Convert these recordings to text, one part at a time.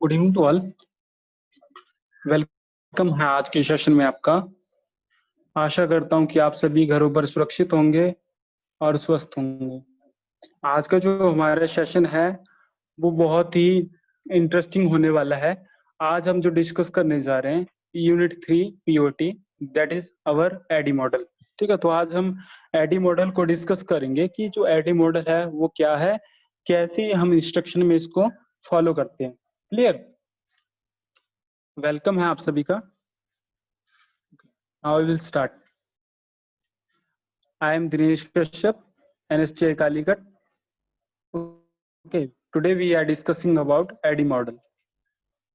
Good evening to all. Welcome है आज के सेशन में आपका। आशा करता हूं कि आप सभी घरों पर सुरक्षित होंगे और स्वस्थ होंगे। आज का जो हमारा सेशन है वो बहुत ही इंटरेस्टिंग होने वाला है। आज हम जो डिस्कस करने जा रहे हैं unit 3 POT, that is our ADDIE model. ठीक है, तो आज हम एडी मॉडल को डिस्कस करेंगे कि जो एडी मॉडल है वो क्या है, कैसे हम इंस्ट्रक्शन में इसको फॉलो करते हैं। क्लियर? वेलकम है आप सभी का। Now we will start. I am Dinesh Kashyap, NSTI Kalikat. Okay, today we are discussing about ADDIE model.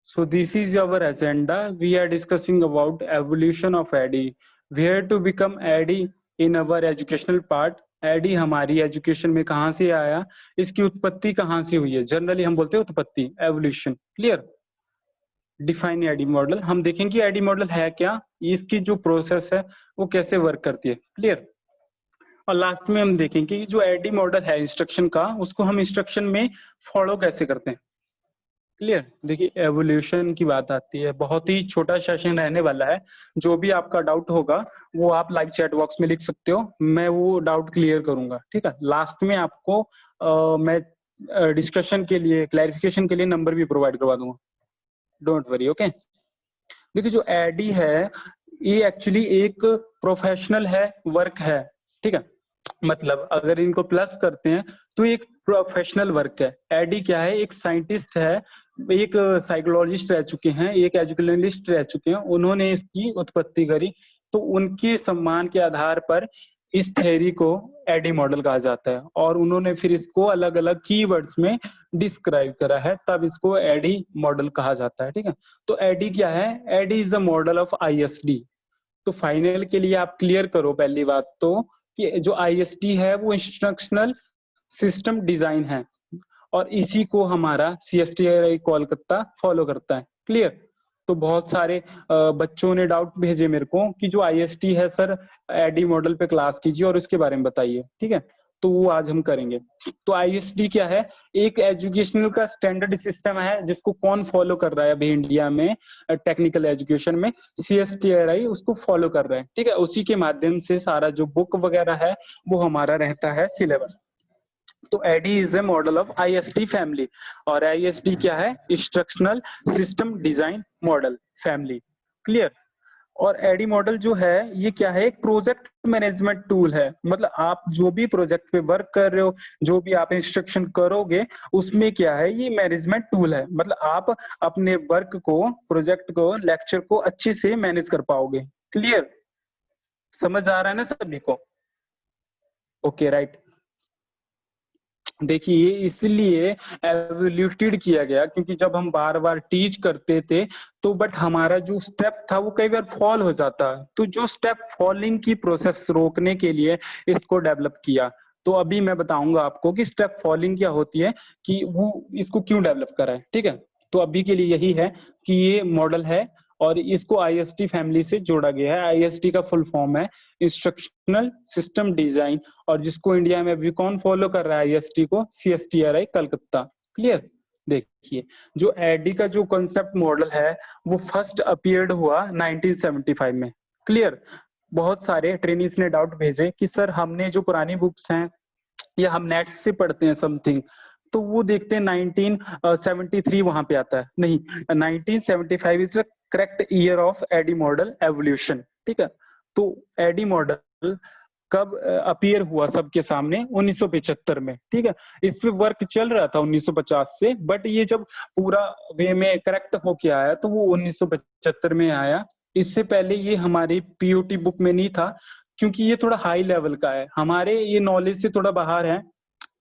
So this is our agenda. We are discussing about evolution of ADDIE. Where to become ADDIE in our educational part. ADDIE हमारी education में कहाँ से आया, इसकी उत्पत्ति कहाँ से हुई है। जनरली हम बोलते हैं उत्पत्ति, evolution. Clear? Define ADDIE model. हम देखेंगे एडी मॉडल है क्या, इसकी जो प्रोसेस है वो कैसे वर्क करती है। क्लियर? और लास्ट में हम देखेंगे कि जो एडी मॉडल है इंस्ट्रक्शन का, उसको हम इंस्ट्रक्शन में फॉलो कैसे करते हैं। क्लियर? देखिए, एवोल्यूशन की बात आती है, बहुत ही छोटा सेशन रहने वाला है। जो भी आपका डाउट होगा वो आप लाइव चैट बॉक्स में लिख सकते हो, मैं वो डाउट क्लियर करूंगा। ठीक है, लास्ट में आपको मैं डिस्कशन के लिए, क्लैरिफिकेशन के लिए नंबर भी प्रोवाइड करवा दूंगा। Don't worry. ओके, देखिए जो एडी है ये एक्चुअली एक प्रोफेशनल है, वर्क है। ठीक है, मतलब अगर इनको प्लस करते हैं तो एक प्रोफेशनल वर्क है। एडी क्या है, एक साइंटिस्ट है, एक साइकोलॉजिस्ट रह चुके हैं, एक एजुकेशनलिस्ट रह चुके हैं, उन्होंने इसकी उत्पत्ति करी। तो उनके सम्मान के आधार पर इस थ्योरी को एडी मॉडल कहा जाता है, और उन्होंने फिर इसको अलग अलग कीवर्ड्स में डिस्क्राइब करा है, तब इसको एडी मॉडल कहा जाता है। ठीक है, तो एडी क्या है, ADDIE is a model of ISD. तो फाइनल के लिए आप क्लियर करो पहली बात तो कि जो आईएसडी है वो इंस्ट्रक्शनल सिस्टम डिजाइन है, और इसी को हमारा सीएसटीआई कोलकाता फॉलो करता है। क्लियर? तो बहुत सारे बच्चों ने डाउट भेजे मेरे को कि जो आईएसटी है सर, एडी मॉडल पे क्लास कीजिए और उसके बारे में बताइए। ठीक है, तो वो आज हम करेंगे। तो आईएसडी क्या है, एक एजुकेशनल का स्टैंडर्ड सिस्टम है जिसको कौन फॉलो कर रहा है अभी इंडिया में टेक्निकल एजुकेशन में, सीएसटीआई उसको फॉलो कर रहा है। ठीक है, उसी के माध्यम से सारा जो बुक वगैरह है वो हमारा रहता है सिलेबस। तो ADDIE is a model of ISD family, और आईएसडी क्या है, instructional system design model family. Clear? और एडी मॉडल जो है ये क्या है, एक प्रोजेक्ट मैनेजमेंट टूल है। मतलब आप जो भी प्रोजेक्ट पे वर्क कर रहे हो, जो भी आप इंस्ट्रक्शन करोगे, उसमें क्या है, ये मैनेजमेंट टूल है। मतलब आप अपने वर्क को, प्रोजेक्ट को, लेक्चर को अच्छे से मैनेज कर पाओगे। क्लियर? समझ आ रहा है ना सभी को? Okay, right. देखिए, इसलिए एवोल्यूटेड किया गया क्योंकि जब हम बार बार टीच करते थे तो बट हमारा जो स्टेप था वो कई बार फॉल हो जाता, तो जो स्टेप फॉलिंग की प्रोसेस रोकने के लिए इसको डेवलप किया। तो अभी मैं बताऊंगा आपको कि स्टेप फॉलिंग क्या होती है, कि वो इसको क्यों डेवलप करा है। ठीक है, तो अभी के लिए यही है कि ये मॉडल है और इसको आईएसटी फैमिली से जोड़ा गया है। आईएसटी का फुल फॉर्म है इंस्ट्रक्शनल सिस्टम डिजाइन, और जिसको इंडिया में अभी कौन फॉलो कर रहा है आईएसटी को, सीएसटीआरआई कलकत्ता। क्लियर? देखिए, जो एडी का जो कॉन्सेप्ट मॉडल है वो फर्स्ट अपीयर्ड हुआ 1975 में। क्लियर? बहुत सारे ट्रेनिंग्स ने डाउट भेजे कि सर हमने जो पुरानी बुक्स हैं या हम नेट से पढ़ते हैं समथिंग, तो वो देखते हैं 1973 वहां पे आता है। नहीं, 1975 is the correct year of ADDIE model evolution. ठीक है, तो एडी मॉडल कब अपीयर हुआ सबके सामने, 1975 में। ठीक है, इस पे वर्क चल रहा था 1950 से, बट ये जब पूरा वे में करेक्ट होके आया तो वो 1975 में आया। इससे पहले ये हमारी पीओटी बुक में नहीं था, क्योंकि ये थोड़ा हाई लेवल का है, हमारे ये नॉलेज से थोड़ा बाहर है।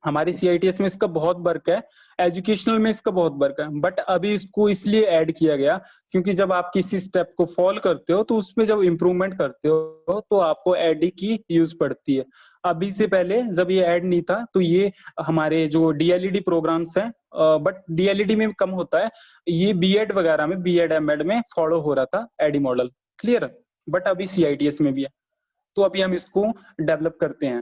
हमारी सीआईटीएस में इसका बहुत वर्क है, एजुकेशनल में इसका बहुत वर्क है, बट अभी इसको इसलिए ऐड किया गया क्योंकि जब आप किसी स्टेप को फॉलो करते हो तो उसमें जब इम्प्रूवमेंट करते हो तो आपको एडी की यूज पड़ती है। अभी से पहले जब ये ऐड नहीं था तो ये हमारे जो डीएलईडी प्रोग्राम्स हैं, बट डीएलईडी में कम होता है, ये बीएड वगैरह में, बीएड एमएड में फॉलो हो रहा था एडी मॉडल। क्लियर? बट अभी सीआईटीएस में भी है, तो अभी हम इसको डेवलप करते हैं।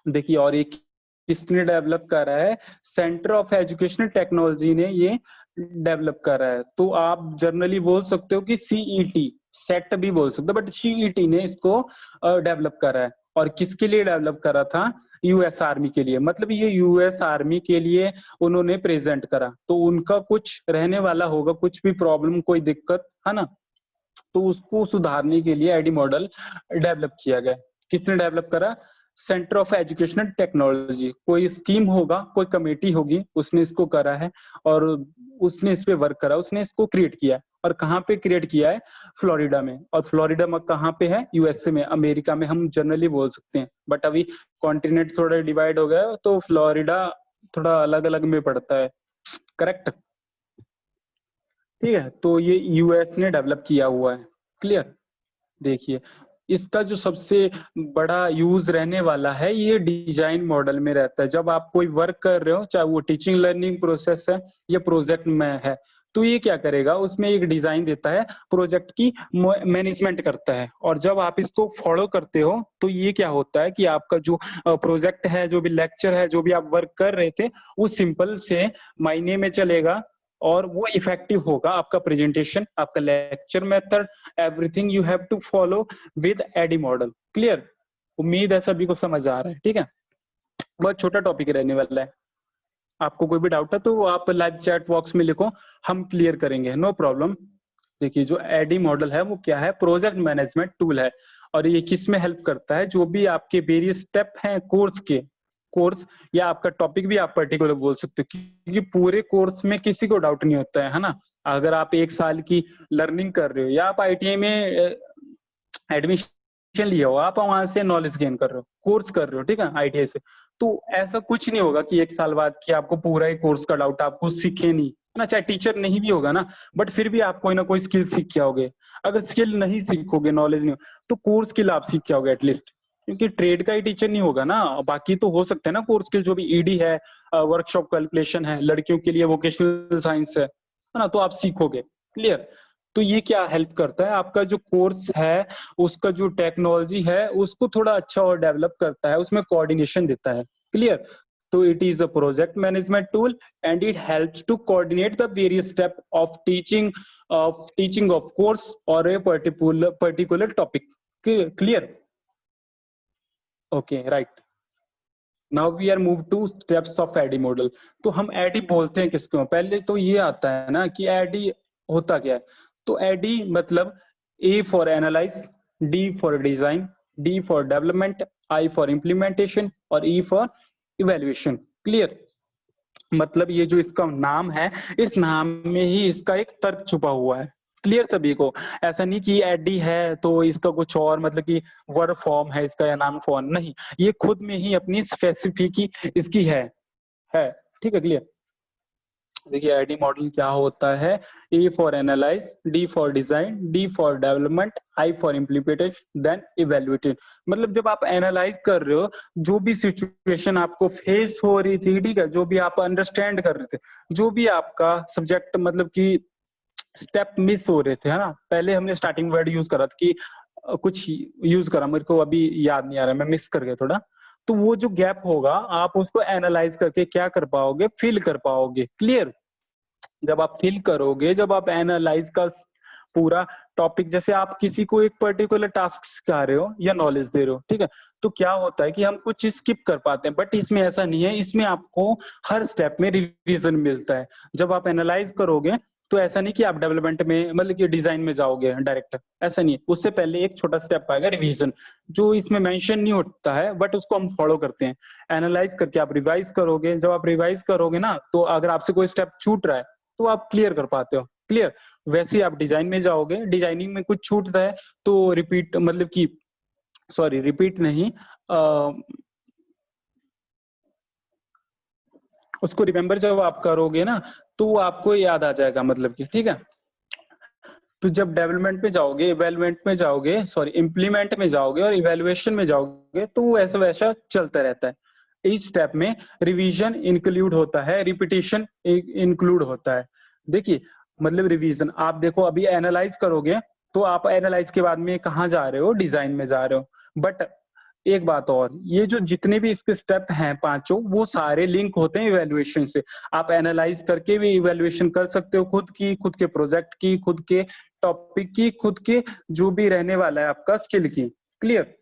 देखिए, और एक किसने डेवलप करा है, सेंटर ऑफ एजुकेशनल टेक्नोलॉजी ने ये डेवलप कर रहा है। तो आप जनरली बोल सकते हो कि सीईटी, सेट भी बोल सकते हो, बट सीईटी ने इसको डेवलप करा है। और किसके लिए डेवलप करा था? यूएस आर्मी के लिए। मतलब ये यूएस आर्मी के लिए उन्होंने प्रेजेंट करा, तो उनका कुछ रहने वाला होगा, कुछ भी प्रॉब्लम, कोई दिक्कत है ना, तो उसको सुधारने के लिए आईडी मॉडल डेवलप किया गया। किसने डेवलप करा? सेंटर ऑफ एजुकेशनल टेक्नोलॉजी, कोई स्कीम होगा, कोई कमेटी होगी, उसने इसको करा है और उसने इस पे वर्क करा, उसने इसको क्रिएट किया है। और कहाँ पे क्रिएट किया है? फ्लोरिडा में। और फ्लोरिडा में कहाँ पे है? यूएसए में, अमेरिका में हम जनरली बोल सकते हैं, बट अभी कॉन्टिनेंट थोड़ा डिवाइड हो गया है, तो फ्लोरिडा थोड़ा अलग अलग में पड़ता है। करेक्ट? ठीक है, तो ये यूएस ने डेवलप किया हुआ है। क्लियर? देखिए, इसका जो सबसे बड़ा यूज रहने वाला है, ये डिजाइन मॉडल में रहता है। जब आप कोई वर्क कर रहे हो, चाहे वो टीचिंग लर्निंग प्रोसेस है या प्रोजेक्ट में है, तो ये क्या करेगा? उसमें एक डिजाइन देता है, प्रोजेक्ट की मैनेजमेंट करता है। और जब आप इसको फॉलो करते हो, तो ये क्या होता है कि आपका जो प्रोजेक्ट है, जो भी लेक्चर है, जो भी आप वर्क कर रहे थे, वो सिंपल से मायने में चलेगा और वो इफेक्टिव होगा। आपका प्रेजेंटेशन, आपका lecture method, everything you have to follow with ADDIE model. Clear? उम्मीद है सभी को समझ आ रहा है। ठीक है, बहुत छोटा टॉपिक रहने वाला है। आपको कोई भी डाउट है तो आप लाइव चैट बॉक्स में लिखो, हम क्लियर करेंगे, नो प्रॉब्लम। देखिए, जो एडी मॉडल है वो क्या है? प्रोजेक्ट मैनेजमेंट टूल है। और ये किस में हेल्प करता है? जो भी आपके वेरियस स्टेप हैं कोर्स के, कोर्स या आपका टॉपिक भी आप पर्टिकुलर बोल सकते हो, क्योंकि पूरे कोर्स में किसी को डाउट नहीं होता है ना। अगर आप 1 साल की लर्निंग कर रहे हो या आप आईटीआई में एडमिशन लिया हो, आप वहां से नॉलेज गेन कर रहे हो, कोर्स कर रहे हो, ठीक है, आईटीआई से, तो ऐसा कुछ नहीं होगा कि 1 साल बाद कि आपको पूरा ही कोर्स का डाउट, आप कुछ सीखे नहीं है ना। चाहे टीचर नहीं भी होगा ना, बट फिर भी आप कोई ना कोई स्किल सीख के आओगे। अगर स्किल नहीं सीखोगे, नॉलेज नहीं, तो कोर्स स्किल आप सीख के आओगे एटलीस्ट, क्योंकि ट्रेड का ही टीचर नहीं होगा ना। बाकी तो हो सकते हैं ना कोर्स स्किल, जो भी ईडी है, वर्कशॉप कैलकुलेशन है, लड़कियों के लिए वोकेशनल साइंस है ना, तो आप सीखोगे। क्लियर? तो ये क्या हेल्प करता है? आपका जो कोर्स है, उसका जो टेक्नोलॉजी है, उसको थोड़ा अच्छा और डेवलप करता है, उसमें कोऑर्डिनेशन देता है। क्लियर? तो it is a project management tool and it helps to coordinate the various step of teaching of course और a particular topic. Clear? Okay, right. Now we are move to steps of ADDIE model. तो हम AD बोलते हैं किसको? पहले तो ये आता है ना कि एडी होता क्या है। तो एडी मतलब ए for analyse, D for design, D for development, I for implementation और ई फॉर इवेल्युएशन। क्लियर? मतलब ये जो इसका नाम है, इस नाम में ही इसका एक तर्क छुपा हुआ है। क्लियर सभी को? ऐसा नहीं कि एडी है तो इसका कुछ और, मतलब कि वर्ड फॉर्म है इसका या नाम फॉर्म, नहीं, ये खुद में ही अपनी स्पेसिफिक इसकी है। ठीक है, क्लियर? देखिए, आईडी मॉडल क्या होता है? A for analyse, D for design, D for development, I for implementation, then evaluated. मतलब जब आप एनालाइज कर रहे हो, जो भी सिचुएशन आपको फेस हो रही थी, ठीक है, जो भी आप अंडरस्टैंड कर रहे थे, जो भी आपका सब्जेक्ट, मतलब कि स्टेप मिस हो रहे थे, है ना। पहले हमने स्टार्टिंग वर्ड यूज करा था कि कुछ यूज करा, मेरे को अभी याद नहीं आ रहा, मैं मिस कर गया थोड़ा। तो वो जो गैप होगा, आप उसको एनालाइज करके क्या कर पाओगे? फिल कर पाओगे। क्लियर? जब आप फिल करोगे, जब आप एनालाइज का पूरा टॉपिक, जैसे आप किसी को एक पर्टिकुलर टास्क सिखा रहे हो या नॉलेज दे रहे हो, ठीक है, तो क्या होता है कि हम कुछ स्किप कर पाते हैं, बट इसमें ऐसा नहीं है। इसमें आपको हर स्टेप में रिवीजन मिलता है। जब आप एनालाइज करोगे, तो ऐसा नहीं कि आप डेवलपमेंट में, मतलब कि डिजाइन में जाओगे डायरेक्ट, ऐसा नहीं है। उससे पहले एक छोटा स्टेप आएगा, रिवीजन, जो इसमें मेंशन नहीं होता है, बट उसको हम फॉलो करते हैं। एनालाइज करके आप रिवाइज करोगे। जब आप रिवाइज करोगे ना, तो अगर आपसे कोई स्टेप छूट रहा है, तो आप क्लियर कर पाते हो। क्लियर? वैसे ही आप डिजाइन में जाओगे, डिजाइनिंग में कुछ छूटता है तो रिपीट, मतलब कि सॉरी, रिपीट नहीं, उसको रिमेम्बर जब आप करोगे ना, तो वो आपको याद आ जाएगा, मतलब कि, ठीक है। तो जब डेवलपमेंट में जाओगे, इवेलुएट में जाओगे, सॉरी, इम्प्लीमेंट में जाओगे और इवेलुएशन में जाओगे, तो वो ऐसा वैसा चलता रहता है। इस स्टेप में रिवीजन इंक्लूड होता है, रिपीटिशन इंक्लूड होता है। देखिए, मतलब रिवीजन, आप देखो अभी एनालाइज करोगे, तो आप एनालाइज के बाद में कहाँ जा रहे हो? डिजाइन में जा रहे हो। बट एक बात और, ये जो जितने भी इसके स्टेप हैं पांचों, वो सारे लिंक होते हैं इवैल्यूएशन से। आप एनालाइज करके भी इवैल्यूएशन कर सकते हो, खुद के प्रोजेक्ट की, खुद के टॉपिक की, खुद के जो भी रहने वाला है आपका स्किल की। Clear?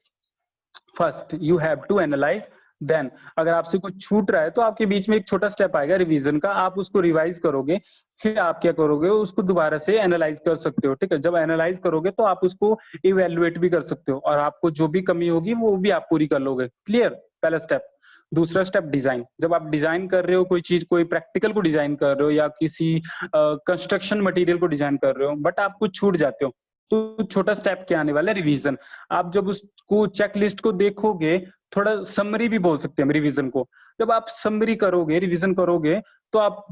First you have to analyse, then अगर आपसे कुछ छूट रहा है तो आपके बीच में एक छोटा स्टेप आएगा रिवीजन का, आप उसको रिवाइज करोगे, फिर आप क्या करोगे, उसको दोबारा से एनालाइज कर सकते हो। ठीक है, जब एनालाइज करोगे तो आप उसको इवेल्युएट भी कर सकते हो, और आपको जो भी कमी होगी वो भी आप पूरी कर लोगे। क्लियर? पहला स्टेप। दूसरा स्टेप डिजाइन। जब आप डिजाइन कर रहे हो कोई चीज, कोई प्रैक्टिकल को डिजाइन कर रहे हो या किसी कंस्ट्रक्शन मटेरियल को डिजाइन कर रहे हो, बट आप कुछ छूट जाते हो, तो छोटा स्टेप क्या आने वाला है, रिवीजन। आप जब उसको चेकलिस्ट को देखोगे, थोड़ा समरी भी बोल सकते हैं रिवीजन को, जब आप समरी करोगे, रिवीजन करोगे, तो आप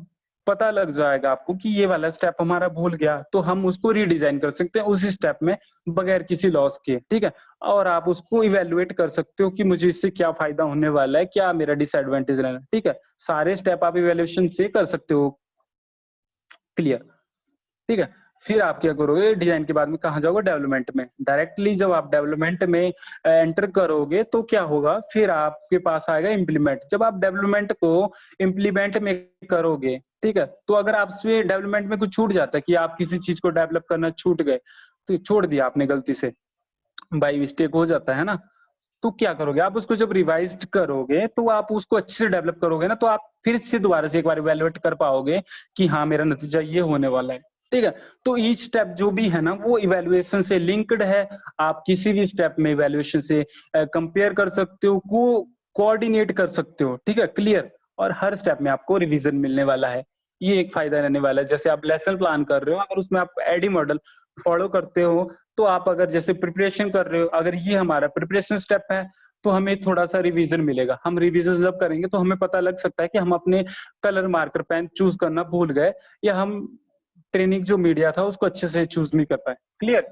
पता लग जाएगा आपको कि ये वाला स्टेप हमारा भूल गया, तो हम उसको रीडिजाइन कर सकते हैं उसी स्टेप में, बगैर किसी लॉस के। ठीक है, और आप उसको इवेल्युएट कर सकते हो कि मुझे इससे क्या फायदा होने वाला है, क्या मेरा डिसएडवांटेज रहना है। ठीक है, सारे स्टेप आप इवेल्युएशन से कर सकते हो। क्लियर? ठीक है, फिर आप क्या करोगे, डिजाइन के बाद में कहा जाओगे, डेवलपमेंट में। डायरेक्टली जब आप डेवलपमेंट में एंटर करोगे तो क्या होगा, फिर आपके पास आएगा इम्प्लीमेंट। जब आप डेवलपमेंट को इम्प्लीमेंट में करोगे, ठीक है, तो अगर आपसे डेवलपमेंट में कुछ छूट जाता है कि आप किसी चीज को डेवलप करना छूट गए, तो छोड़ दिया आपने गलती से, बाई मिस्टेक हो जाता है ना, तो क्या करोगे, आप उसको जब रिवाइज करोगे तो आप उसको अच्छे से डेवलप करोगे ना, तो आप फिर से दोबारा से एक बार इवेल्युएट कर पाओगे कि हाँ मेरा नतीजा ये होने वाला है। ठीक है, तो ईच स्टेप जो भी है ना वो इवेल्युएशन से लिंक्ड है। आप किसी भी स्टेप में इवेल्युएशन से कंपेयर कर सकते हो, को कोऑर्डिनेट कर सकते हो। ठीक है, क्लियर? और हर स्टेप में आपको रिवीजन मिलने वाला है, ये एक फायदा रहने वाला है। जैसे आप लेसन प्लान कर रहे हो, अगर उसमें आप एडी मॉडल फॉलो करते हो, तो आप अगर जैसे प्रिपरेशन कर रहे हो, अगर ये हमारा प्रिपरेशन स्टेप है, तो हमें थोड़ा सा रिवीजन मिलेगा। हम रिवीजन जब करेंगे तो हमें पता लग सकता है कि हम अपने कलर मार्कर पेन चूज करना भूल गए, या हम ट्रेनिंग जो मीडिया था उसको अच्छे से चूज नहीं कर पाए। क्लियर?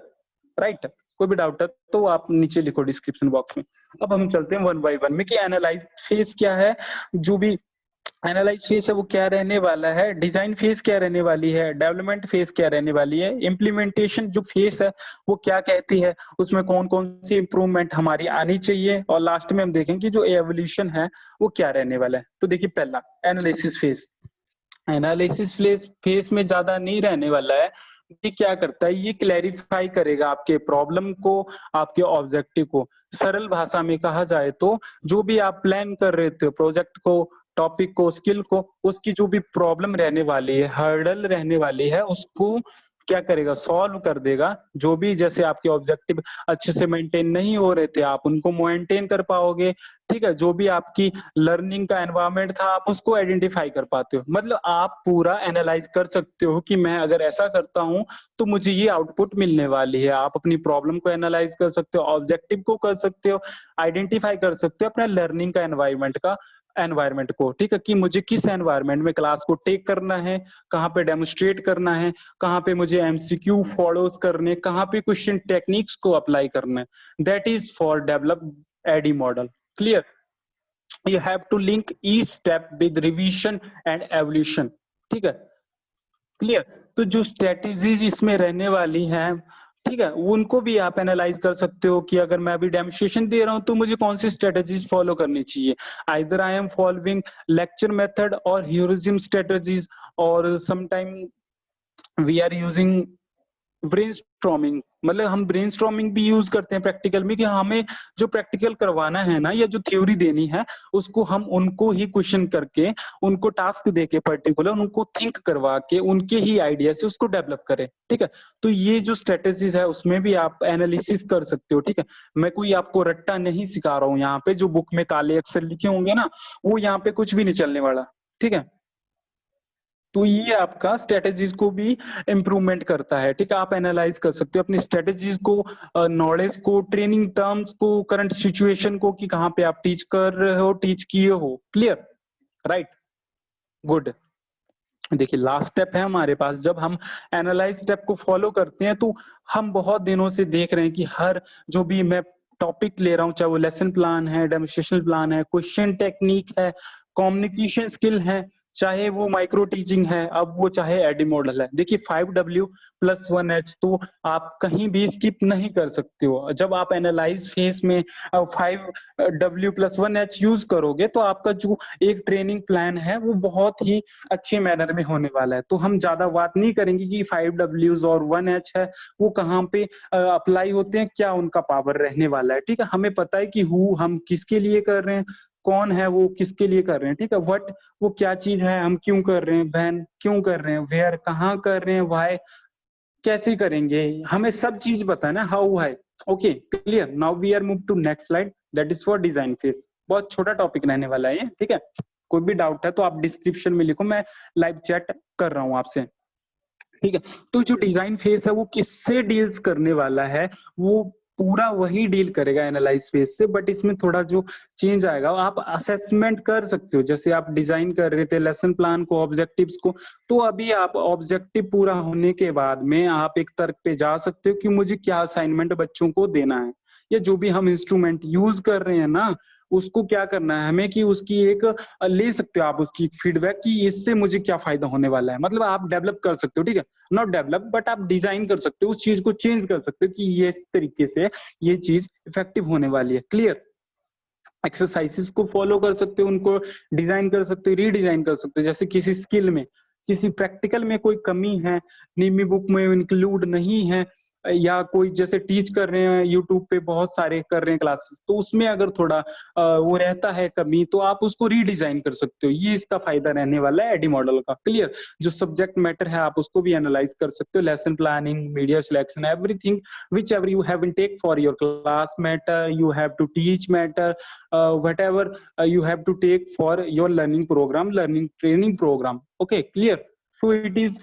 राइट? कोई भी डाउट है तो आप नीचे लिखो डिस्क्रिप्शन बॉक्स में। अब हम चलते हैं वन बाय वन में कि एनालाइज फेज क्या है, जो भी एनालाइज फेज है वो क्या रहने वाला है, डिजाइन फेज क्या रहने वाली है, डेवलपमेंट फेज क्या रहने वाली है, इम्प्लीमेंटेशन जो फेज है वो क्या कहती है, उसमें कौन कौन सी इंप्रूवमेंट हमारी आनी चाहिए, और लास्ट में हम देखेंगे जो एवोल्यूशन है वो क्या रहने वाला है। तो देखिए, पहला एनालिसिस फेज। एनालिसिस फेज में ज्यादा नहीं रहने वाला है। ये क्या करता है, ये क्लैरिफाई करेगा आपके प्रॉब्लम को, आपके ऑब्जेक्टिव को। सरल भाषा में कहा जाए तो जो भी आप प्लान कर रहे थे, प्रोजेक्ट को, टॉपिक को, स्किल को, उसकी जो भी प्रॉब्लम रहने वाली है, हर्डल रहने वाली है, उसको क्या करेगा, सॉल्व कर देगा। जो भी जैसे आपके ऑब्जेक्टिव अच्छे से मेंटेन नहीं हो रहे थे, आप उनको मेंटेन कर पाओगे। ठीक है, जो भी आपकी लर्निंग का एनवायरनमेंट था, आप उसको आइडेंटिफाई कर पाते हो। मतलब आप पूरा एनालाइज कर सकते हो कि मैं अगर ऐसा करता हूं तो मुझे ये आउटपुट मिलने वाली है। आप अपनी प्रॉब्लम को एनालाइज कर सकते हो, ऑब्जेक्टिव को कर सकते हो, आइडेंटिफाई कर सकते हो अपना लर्निंग का एनवायरनमेंट को। ठीक है, कि मुझे किस एनवायरनमेंट में क्लास को टेक करना है, कहाँ पे डेमोन्स्ट्रेट करना है, कहाँ पे मुझे एमसीक्यू फॉलोज करने, कहाँ पे क्वेश्चन टेक्निक्स को अप्लाई करना है। That is for develop ADDIE model. Clear? you have to link each step with revision and evolution। ठीक है, क्लियर? तो जो स्ट्रेटेजीज इसमें रहने वाली हैं, ठीक है, उनको भी आप एनालाइज कर सकते हो कि अगर मैं अभी डेमोन्स्ट्रेशन दे रहा हूं तो मुझे कौन सी स्ट्रेटेजीज फॉलो करनी चाहिए। Either I am following lecture method और ह्यूरिज्म स्ट्रेटेजीज, और sometime we are using brainstorming. मतलब हम ब्रेनस्टॉर्मिंग भी यूज करते हैं प्रैक्टिकल में, कि हमें जो प्रैक्टिकल करवाना है ना, या जो थ्योरी देनी है, उसको हम उनको ही क्वेश्चन करके, उनको टास्क देके पर्टिकुलर, उनको थिंक करवा के, उनके ही आइडिया से उसको डेवलप करें। ठीक है, तो ये जो स्ट्रेटेजीज है उसमें भी आप एनालिसिस कर सकते हो। ठीक है, मैं कोई आपको रट्टा नहीं सिखा रहा हूँ यहाँ पे, जो बुक में काले अक्षर लिखे होंगे ना, वो यहाँ पे कुछ भी नहीं चलने वाला। ठीक है, तो ये आपका स्ट्रेटेजीज को भी इम्प्रूवमेंट करता है। ठीक है, आप एनालाइज कर सकते हो अपनी स्ट्रेटेजीज को, नॉलेज को, ट्रेनिंग टर्म्स को, करंट सिचुएशन को, कि कहाँ पे आप टीच कर रहे हो, टीच किए हो। क्लियर? राइट? गुड। देखिए, लास्ट स्टेप है हमारे पास। जब हम एनालाइज स्टेप को फॉलो करते हैं तो हम बहुत दिनों से देख रहे हैं कि हर जो भी मैं टॉपिक ले रहा हूँ, चाहे वो लेसन प्लान है, डेमोन्स्ट्रेशन प्लान है, क्वेश्चन टेक्निक है, कम्युनिकेशन स्किल है, चाहे वो माइक्रो टीचिंग है, अब वो चाहे एडी मॉडल है। देखिए 5W+1H तो आप कहीं भी स्किप नहीं कर सकते हो। जब आप एनालाइज फेज में 5W+1H यूज करोगे तो आपका जो एक ट्रेनिंग प्लान है वो बहुत ही अच्छे मैनर में होने वाला है। तो हम ज्यादा बात नहीं करेंगे कि 5Ws और 1H है वो कहाँ पे अप्लाई होते हैं, क्या उनका पावर रहने वाला है। ठीक है, हमें पता है कि हु हम किसके लिए कर रहे हैं, कौन है वो किसके लिए कर रहे हैं। ठीक है, व्हाट वो क्या चीज है, हम क्यों कर रहे हैं, व्हेन क्यों कर रहे हैं, वेयर कहाँ कर रहे हैं, व्हाई कैसे करेंगे, हमें सब चीज पता है ना, हाउ है। Okay clear, now we are move to next slide, that is for design phase. बहुत छोटा टॉपिक रहने वाला है ये। ठीक है, कोई भी डाउट है तो आप डिस्क्रिप्शन में लिखो, मैं लाइव चैट कर रहा हूँ आपसे। ठीक है, तो जो डिजाइन फेज है वो किससे डील्स करने वाला है, वो पूरा वही डील करेगा एनालाइज फेज से, बट इसमें थोड़ा जो चेंज आएगा, आप असेसमेंट कर सकते हो। जैसे आप डिजाइन कर रहे थे लेसन प्लान को, ऑब्जेक्टिव्स को, तो अभी आप ऑब्जेक्टिव पूरा होने के बाद में आप एक तर्क पे जा सकते हो कि मुझे क्या असाइनमेंट बच्चों को देना है, या जो भी हम इंस्ट्रूमेंट यूज कर रहे हैं ना उसको क्या करना है हमें, कि उसकी एक ले सकते हो आप उसकी फीडबैक कि इससे मुझे क्या फायदा होने वाला है। मतलब आप डेवलप कर सकते हो। ठीक है, नॉट डेवलप बट आप डिजाइन कर सकते हो, उस चीज को चेंज कर सकते हो कि ये इस तरीके से ये चीज इफेक्टिव होने वाली है। क्लियर, एक्सरसाइजेस को फॉलो कर सकते हो, उनको डिजाइन कर सकते हो, रीडिजाइन कर सकते हो। जैसे किसी स्किल में, किसी प्रैक्टिकल में कोई कमी है, नीमी बुक में इंक्लूड नहीं है, या कोई जैसे टीच कर रहे हैं यूट्यूब पे बहुत सारे कर रहे हैं क्लासेस, तो उसमें अगर थोड़ा वो रहता है कमी, तो आप उसको रीडिजाइन कर सकते हो। ये इसका फायदा रहने वाला है एडी मॉडल का। क्लियर, जो सब्जेक्ट मैटर है आप उसको भी एनालाइज कर सकते हो, lesson planning, media selection, everything whichever you have in take for your class matter, you have to teach matter, whatever you have to take for your learning program, learning training program. Okay clear, so it is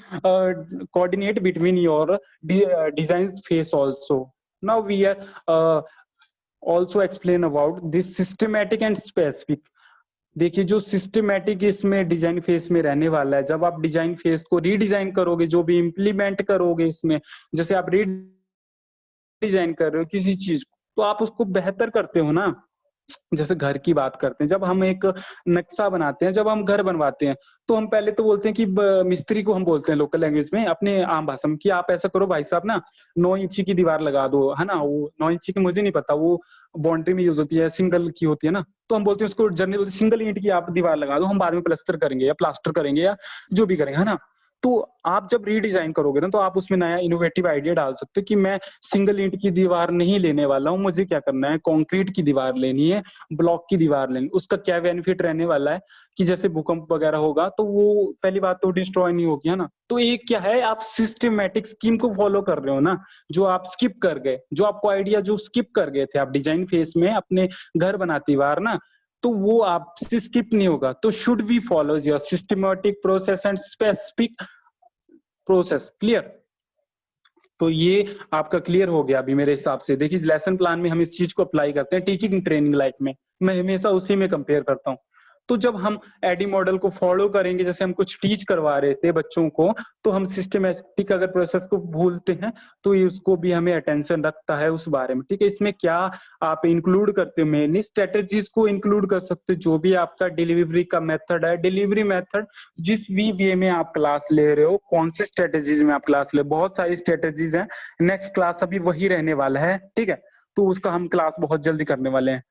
coordinate between your design phase also. Now we are also explain about this systematic and specific. देखिए जो systematic इसमें design face में रहने वाला है, जब आप design face को रीडिजाइन करोगे, जो भी इम्प्लीमेंट करोगे इसमें, जैसे आप डिजाइन कर रहे हो किसी चीज को, तो आप उसको बेहतर करते हो ना। जैसे घर की बात करते हैं, जब हम एक नक्शा बनाते हैं, जब हम घर बनवाते हैं, तो हम पहले तो बोलते हैं कि मिस्त्री को हम बोलते हैं लोकल लैंग्वेज में, अपने आम भाषा में, कि आप ऐसा करो भाई साहब ना, 9 इंची की दीवार लगा दो, है ना। वो 9 इंची की मुझे नहीं पता, वो बाउंड्री में यूज होती है, सिंगल की होती है ना, तो हम बोलते हैं उसको जनरली सिंगल ईंट की आप दीवार लगा दो, हम बाद में प्लास्टर करेंगे या प्लास्टर करेंगे या जो भी करेंगे, है ना। तो आप जब रीडिजाइन करोगे ना, तो आप उसमें नया इनोवेटिव आइडिया डाल सकते हो कि मैं सिंगल ईंट की दीवार नहीं लेने वाला हूँ, मुझे क्या करना है, कंक्रीट की दीवार लेनी है, ब्लॉक की दीवार लेनी। उसका क्या बेनिफिट रहने वाला है कि जैसे भूकंप वगैरह होगा तो वो पहली बात तो डिस्ट्रॉय नहीं होगी, है ना। तो एक क्या है, आप सिस्टमेटिक स्कीम को फॉलो कर रहे हो ना, जो आप स्किप कर गए, जो आपको आइडिया जो स्किप कर गए थे आप डिजाइन फेज में अपने घर बनाती बार ना, तो वो आपसे स्किप नहीं होगा। तो should we follow your systematic process and specific process. Clear, तो ये आपका क्लियर हो गया अभी मेरे हिसाब से। देखिए लेसन प्लान में हम इस चीज को अप्लाई करते हैं, टीचिंग ट्रेनिंग लाइफ में मैं हमेशा उसी में कंपेयर करता हूँ। तो जब हम एडी मॉडल को फॉलो करेंगे, जैसे हम कुछ टीच करवा रहे थे बच्चों को, तो हम सिस्टमेटिक अगर प्रोसेस को भूलते हैं तो ये उसको भी हमें अटेंशन रखता है उस बारे में। ठीक है, इसमें क्या आप इंक्लूड करते हो, मेनली स्ट्रेटेजीज को इंक्लूड कर सकते हो, जो भी आपका डिलीवरी का मेथड है, डिलीवरी मेथड जिस भी वे में आप क्लास ले रहे हो, कौन सी स्ट्रेटेजीज में आप क्लास ले, बहुत सारी स्ट्रेटेजीज हैं। नेक्स्ट क्लास अभी वही रहने वाला है। ठीक है, तो उसका हम क्लास बहुत जल्दी करने वाले हैं,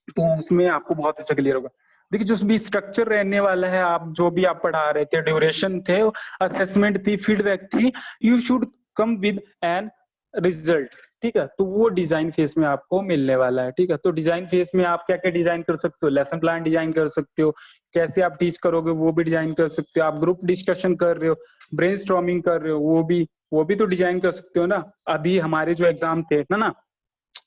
तो उसमें आपको बहुत अच्छा क्लियर होगा। देखिए जो भी स्ट्रक्चर रहने वाला है, आप जो भी आप पढ़ा रहे थे, ड्यूरेशन थे, असेसमेंट थी, फीडबैक थी, you should come with an result. ठीक है, तो वो डिजाइन फेज में आपको मिलने वाला है। ठीक है, तो डिजाइन फेज में आप क्या क्या डिजाइन कर सकते हो, लेसन प्लान डिजाइन कर सकते हो, कैसे आप टीच करोगे वो भी डिजाइन कर सकते हो, आप ग्रुप डिस्कशन कर रहे हो, ब्रेनस्टॉर्मिंग कर रहे हो, वो भी तो डिजाइन कर सकते हो ना। अभी हमारे जो एग्जाम थे ना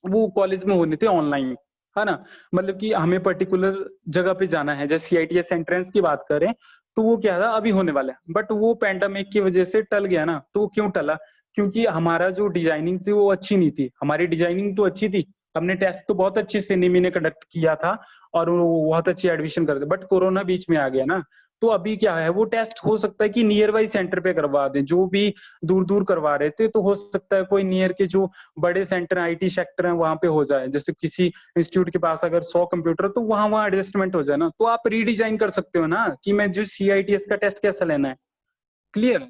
वो कॉलेज में होने थे ऑनलाइन, है ना। मतलब कि हमें पर्टिकुलर जगह पे जाना है, जैसे सीआईटीएस एंट्रेंस की बात करें तो वो क्या था, अभी होने वाला है, बट वो पैंडेमिक की वजह से टल गया ना। तो क्यों टला, क्योंकि हमारा जो डिजाइनिंग थी वो अच्छी नहीं थी। हमारी डिजाइनिंग तो अच्छी थी, हमने टेस्ट तो बहुत अच्छे से निमी ने कंडक्ट किया था और वो बहुत अच्छी एडमिशन कर दे, बट कोरोना बीच में आ गया ना। तो अभी क्या है, वो टेस्ट हो सकता है कि नियर बाई सेंटर पे करवा दें, जो भी दूर दूर करवा रहे थे तो हो सकता है कोई नियर के जो बड़े सेंटर आईटी सेक्टर हैं वहां पे हो जाए, जैसे किसी इंस्टीट्यूट के पास अगर 100 कंप्यूटर तो वहां एडजस्टमेंट हो जाए ना, तो आप रीडिजाइन कर सकते हो ना कि मैं जो सीआईटीएस का टेस्ट कैसा लेना है। क्लियर?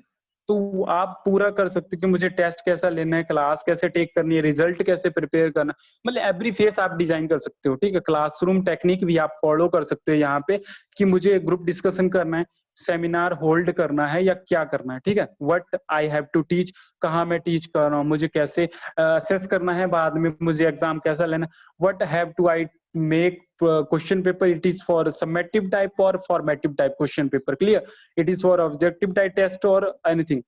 तो आप पूरा कर सकते हो कि मुझे टेस्ट कैसा लेना है, क्लास कैसे टेक करनी है, रिजल्ट कैसे प्रिपेयर करना, मतलब एवरी फेस आप डिजाइन कर सकते हो। ठीक है, क्लासरूम टेक्निक भी आप फॉलो कर सकते हो यहाँ पे कि मुझे ग्रुप डिस्कशन करना है, सेमिनार होल्ड करना है या क्या करना है। ठीक है, what I have to teach, कहाँ मैं टीच कर रहा हूँ, मुझे कैसे असेस करना है, बाद में मुझे एग्जाम कैसा लेना, what have to I make question paper, it is for summative type और formative type question paper. Clear? It is for objective type test और एनीथिंग,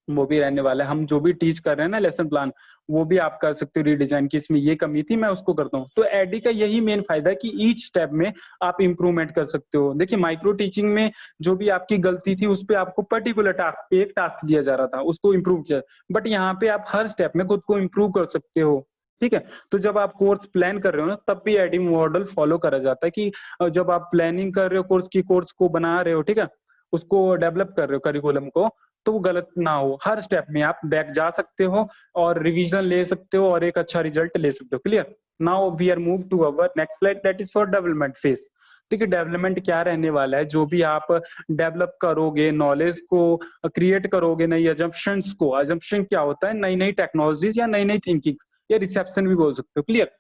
वो भी रहने वाला है। हम जो भी टीच कर रहे हैं ना लेसन प्लान, वो भी आप कर सकते हो रीडिजाइन की, इसमें ये कमी थी मैं उसको करता हूँ। तो एडी का यही मेन फायदा है कि ईच स्टेप में आप इंप्रूवमेंट कर सकते हो। देखिए माइक्रो टीचिंग में जो भी आपकी गलती थी उस पर आपको पर्टिकुलर टास्क, एक टास्क दिया जा रहा था, उसको इम्प्रूव किया, बट यहाँ पे आप हर स्टेप में खुद को इम्प्रूव कर सकते हो। ठीक है, तो जब आप कोर्स प्लान कर रहे हो ना तब भी एडी मॉडल फॉलो करा जाता है कि जब आप प्लानिंग कर रहे हो कोर्स की, कोर्स को बना रहे हो, ठीक है, उसको डेवलप कर रहे हो करिकुलम को, तो वो गलत ना हो। हर स्टेप में आप बैक जा सकते हो और रिवीजन ले सकते हो और एक अच्छा रिजल्ट ले सकते हो। Clear? Now we are move to our next slide, that is for development phase. देखिए डेवलपमेंट क्या रहने वाला है, जो भी आप डेवलप करोगे, नॉलेज को क्रिएट करोगे, नई अजम्पशंस को, अजम्पशन क्या होता है, नई नई टेक्नोलॉजीज या नई नई थिंकिंग या रिसेप्शन भी बोल सकते हो। क्लियर?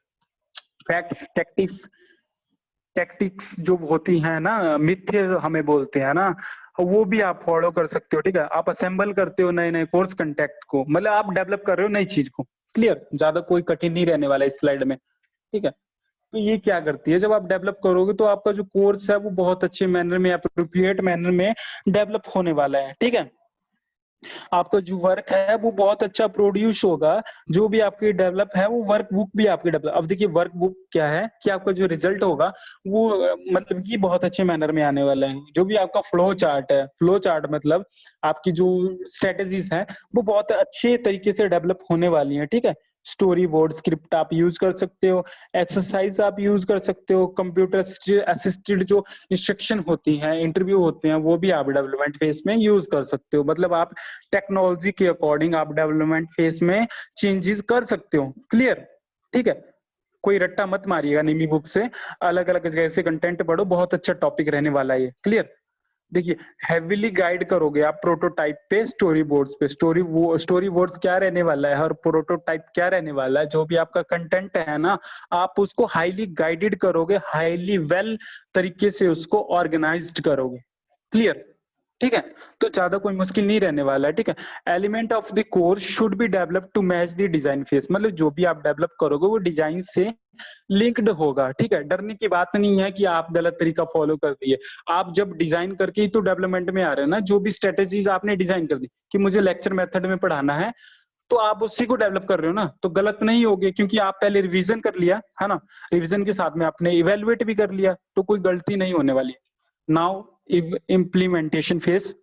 फैक्ट्स, टैक्टिक्स, टैक्टिक्स जो होती हैं ना, मिथ्य हमें बोलते हैं ना, वो भी आप फॉलो कर सकते हो। ठीक है, आप असेंबल करते हो नए नए कोर्स कंटेक्ट को, मतलब आप डेवलप कर रहे हो नई चीज को। क्लियर? ज्यादा कोई कठिन नहीं रहने वाला इस स्लाइड में। ठीक है, तो ये क्या करती है, जब आप डेवलप करोगे तो आपका जो कोर्स है वो बहुत अच्छे मैनर में, अप्रोप्रिएट मैनर में डेवलप होने वाला है। ठीक है, आपका जो वर्क है वो बहुत अच्छा प्रोड्यूस होगा, जो भी आपकी डेवलप है वो वर्क बुक भी आपकी डेवलप। अब देखिए वर्क बुक क्या है कि आपका जो रिजल्ट होगा वो मतलब कि बहुत अच्छे मैनर में आने वाला है। जो भी आपका फ्लो चार्ट है, फ्लो चार्ट मतलब आपकी जो स्ट्रेटेजीज है वो बहुत अच्छे तरीके से डेवलप होने वाली है। ठीक है, स्टोरी बोर्ड स्क्रिप्ट आप यूज कर सकते हो, एक्सरसाइज आप यूज कर सकते हो, कंप्यूटर असिस्टेड जो इंस्ट्रक्शन होती हैं, इंटरव्यू होते हैं, वो भी आप डेवलपमेंट फेज में यूज कर सकते हो। मतलब आप टेक्नोलॉजी के अकॉर्डिंग आप डेवलपमेंट फेज में चेंजेस कर सकते हो। क्लियर? ठीक है, कोई रट्टा मत मारिएगा निमी बुक से, अलग अलग जगह से कंटेंट पढ़ो, बहुत अच्छा टॉपिक रहने वाला है ये। क्लियर? देखिए हेविली गाइड करोगे आप प्रोटोटाइप पे, स्टोरी बोर्ड्स पे। स्टोरी बोर्ड्स क्या रहने वाला है और प्रोटोटाइप क्या रहने वाला है, जो भी आपका कंटेंट है ना, आप उसको हाईली गाइडेड करोगे, हाईली वेल तरीके से उसको ऑर्गेनाइज्ड करोगे। क्लियर? ठीक है, तो ज्यादा कोई मुश्किल नहीं रहने वाला है। ठीक है, element of the course should be develop to match the design phase, मतलब जो भी आप डेवलप करोगे वो डिजाइन से लिंक्ड होगा। ठीक है, डरने की बात नहीं है कि आप गलत तरीका फॉलो कर दिए। आप जब डिजाइन करके ही तो डेवलपमेंट में आ रहे हैं ना, जो भी स्ट्रेटेजीज आपने डिजाइन कर दी कि मुझे लेक्चर मेथड में पढ़ाना है, तो आप उसी को डेवलप कर रहे हो ना, तो गलत नहीं होगी, क्योंकि आप पहले रिवीजन कर लिया है ना, रिवीजन के साथ में आपने इवेलुएट भी कर लिया, तो कोई गलती नहीं होने वाली। Now implementation phase.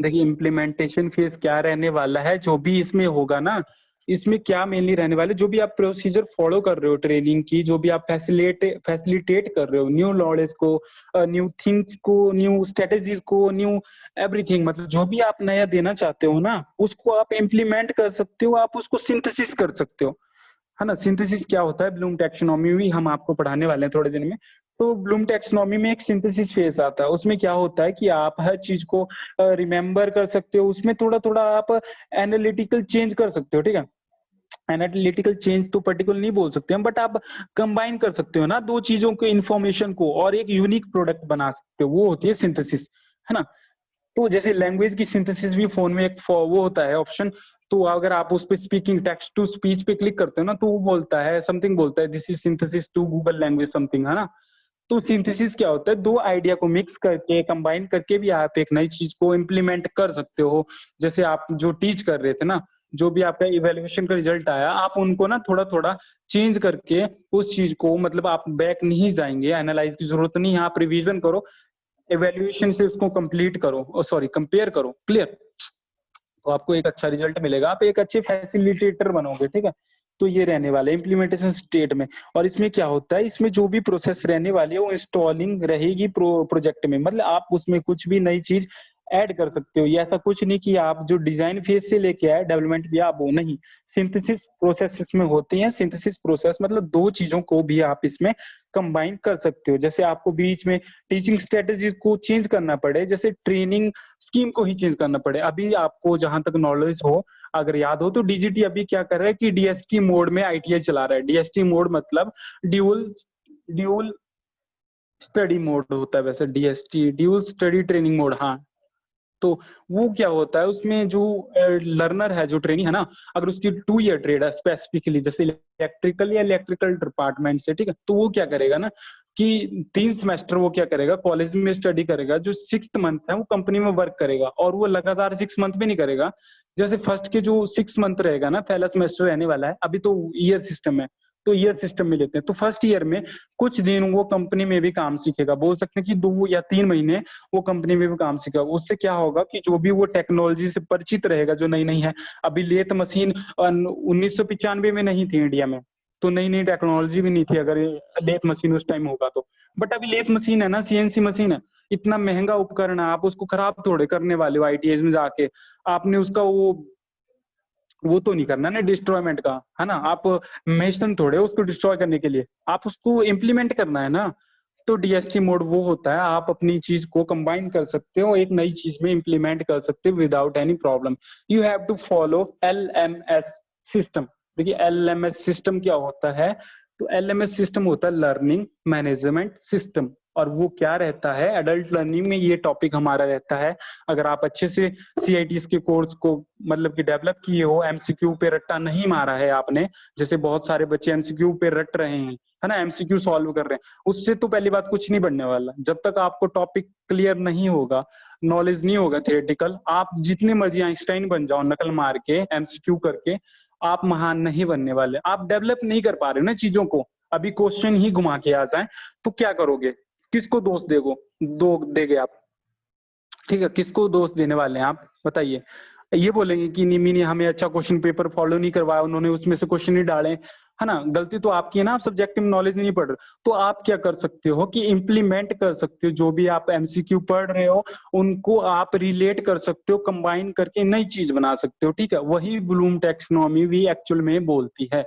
देखिए इम्प्लीमेंटेशन फेज क्या रहने वाला है, जो भी इसमें होगा ना, इसमें क्या मेनली रहने वाले, जो भी आप प्रोसीजर फॉलो कर रहे हो ट्रेनिंग की, जो भी आप फैसिलिटेट कर रहे हो न्यू नॉलेज को, न्यू थिंग्स को, न्यू स्ट्रेटेजीज को, न्यू एवरीथिंग, मतलब जो भी आप नया देना चाहते हो ना, उसको आप इम्प्लीमेंट कर सकते हो, आप उसको सिंथेसिस कर सकते हो, है ना। सिंथेसिस क्या होता है, ब्लूम टैक्सोनॉमी भी हम आपको पढ़ाने वाले हैं थोड़े दिन में। तो ब्लूम टैक्सोनॉमी में एक सिंथेसिस फेज आता है, उसमें क्या होता है कि आप हर चीज को रिमेम्बर कर सकते हो, उसमें थोड़ा थोड़ा आप एनालिटिकल चेंज कर सकते हो। ठीक है, एनालिटिकल चेंज तो पर्टिकुलर नहीं बोल सकते हम, बट आप कंबाइन कर सकते हो ना दो चीजों के इंफॉर्मेशन को और एक यूनिक प्रोडक्ट बना सकते हो, वो होती है सिंथेसिस, है ना। तो जैसे लैंग्वेज की सिंथेसिस भी फोन में एक वो होता है ऑप्शन, तो अगर आप उस पर स्पीकिंग टेक्स्ट टू स्पीच पे क्लिक करते हो ना, तो वो बोलता है समथिंग, बोलता है this is synthesis to Google language something, है ना। तो सिंथेसिस क्या होता है, दो आइडिया को मिक्स करके कंबाइन करके भी आप एक नई चीज को इम्प्लीमेंट कर सकते हो। जैसे आप जो टीच कर रहे थे ना, जो भी आपका इवेल्युएशन का रिजल्ट आया, आप उनको ना थोड़ा थोड़ा चेंज करके उस चीज को, मतलब आप बैक नहीं जाएंगे, एनालाइज की जरूरत नहीं है, आप रिवीजन करो, इवेल्युएशन से उसको कंप्लीट करो, सॉरी कंपेयर करो। क्लियर? तो आपको एक अच्छा रिजल्ट मिलेगा, आप एक अच्छे फैसिलिटेटर बनोगे। ठीक है, तो ये रहने वाला है इम्प्लीमेंटेशन स्टेट में। और इसमें क्या होता है, इसमें जो भी प्रोसेस रहने वाली है वो इंस्टॉलिंग रहेगी प्रोजेक्ट में, मतलब आप उसमें कुछ भी नई चीज ऐड कर सकते हो। ये ऐसा कुछ नहीं कि आप जो डिजाइन फेज से लेके आए डेवलपमेंट किया आप वो नहीं, सिंथेसिस प्रोसेस इसमें होती है। सिंथेसिस प्रोसेस मतलब दो चीजों को भी आप इसमें कंबाइन कर सकते हो। जैसे आपको बीच में टीचिंग स्ट्रेटेजी को चेंज करना पड़े, जैसे ट्रेनिंग स्कीम को ही चेंज करना पड़े। अभी आपको जहां तक नॉलेज हो, अगर याद हो तो डीजीटी अभी क्या कर रहा है कि डीएसटी मोड में आईटीआई चला रहा है। डीएसटी मोड मतलब ड्यूल ड्यूल स्टडी मोड होता है, वैसे DST dual study training mode. हाँ, तो वो क्या होता है, उसमें जो लर्नर है, जो ट्रेनी है ना, अगर उसकी 2 ईयर ट्रेड है स्पेसिफिकली, जैसे इलेक्ट्रिकल या इलेक्ट्रिकल डिपार्टमेंट से, ठीक है, तो वो क्या करेगा ना कि 3 सेमेस्टर वो क्या करेगा, कॉलेज में स्टडी करेगा। जो 6th मंथ है वो कंपनी में वर्क करेगा, और वो लगातार 6 मंथ भी नहीं करेगा। जैसे फर्स्ट के जो 6 मंथ रहेगा ना, पहला सेमेस्टर रहने वाला है, अभी तो ईयर सिस्टम है, तो ईयर सिस्टम में लेते हैं। तो फर्स्ट ईयर में कुछ दिन वो कंपनी में भी काम सीखेगा, बोल सकते हैं कि 2 या 3 महीने वो कंपनी में भी काम सीखेगा। उससे क्या होगा कि जो भी वो टेक्नोलॉजी से परिचित रहेगा जो नई नई है। अभी लेथ मशीन 1995 में नहीं थी इंडिया में, तो नई नई टेक्नोलॉजी भी नहीं थी अगर लेथ मशीन उस टाइम होगा तो। बट अभी लेथ मशीन है ना, सीएनसी मशीन है, इतना महंगा उपकरण है, आप उसको खराब थोड़े करने वाले हो आईटीआई में जाके। आपने उसका वो तो नहीं करना ना डिस्ट्रॉयमेंट का, है ना। आप मिशन थोड़े उसको डिस्ट्रॉय करने के लिए, आप उसको इम्प्लीमेंट करना है ना। तो डीएसटी मोड वो होता है, आप अपनी चीज को कंबाइन कर सकते हो, एक नई चीज में इंप्लीमेंट कर सकते हो without any problem. You have to follow LMS system. देखिए एलएमएस सिस्टम क्या होता है, तो एलएमएस सिस्टम होता है लर्निंग मैनेजमेंट सिस्टम। और वो क्या रहता है, एडल्ट लर्निंग में ये टॉपिक हमारा रहता है। अगर आप अच्छे से सीआईटीज के कोर्स को मतलब कि डेवलप किए हो, एमसीक्यू पे रट्टा नहीं मारा है आपने, जैसे बहुत सारे बच्चे एमसीक्यू पे रट रहे हैं, है ना, एमसीक्यू सॉल्व कर रहे हैं, उससे तो पहली बात कुछ नहीं बनने वाला। जब तक आपको टॉपिक क्लियर नहीं होगा, नॉलेज नहीं होगा थियोरेटिकल, आप जितने मर्जी आइंस्टाइन बन जाओ नकल मार के एमसीक्यू करके, आप महान नहीं बनने वाले। आप डेवलप नहीं कर पा रहे हो ना चीजों को। अभी क्वेश्चन ही घुमा के आ जाए तो क्या करोगे, किसको दोष देगे आप, ठीक है, किसको दोष देने वाले हैं आप बताइए। ये बोलेंगे कि निमी ने हमें अच्छा क्वेश्चन पेपर फॉलो नहीं करवाया, उन्होंने उसमें से क्वेश्चन नहीं डाले, है ना, गलती तो आपकी है ना, आप सब्जेक्टिव नॉलेज नहीं पढ़ रहे। तो आप क्या कर सकते हो कि इम्प्लीमेंट कर सकते हो, जो भी आप एमसीक्यू पढ़ रहे हो उनको आप रिलेट कर सकते हो, कंबाइन करके नई चीज बना सकते हो, ठीक है। वही ब्लूम टैक्सोनॉमी भी एक्चुअल में बोलती है।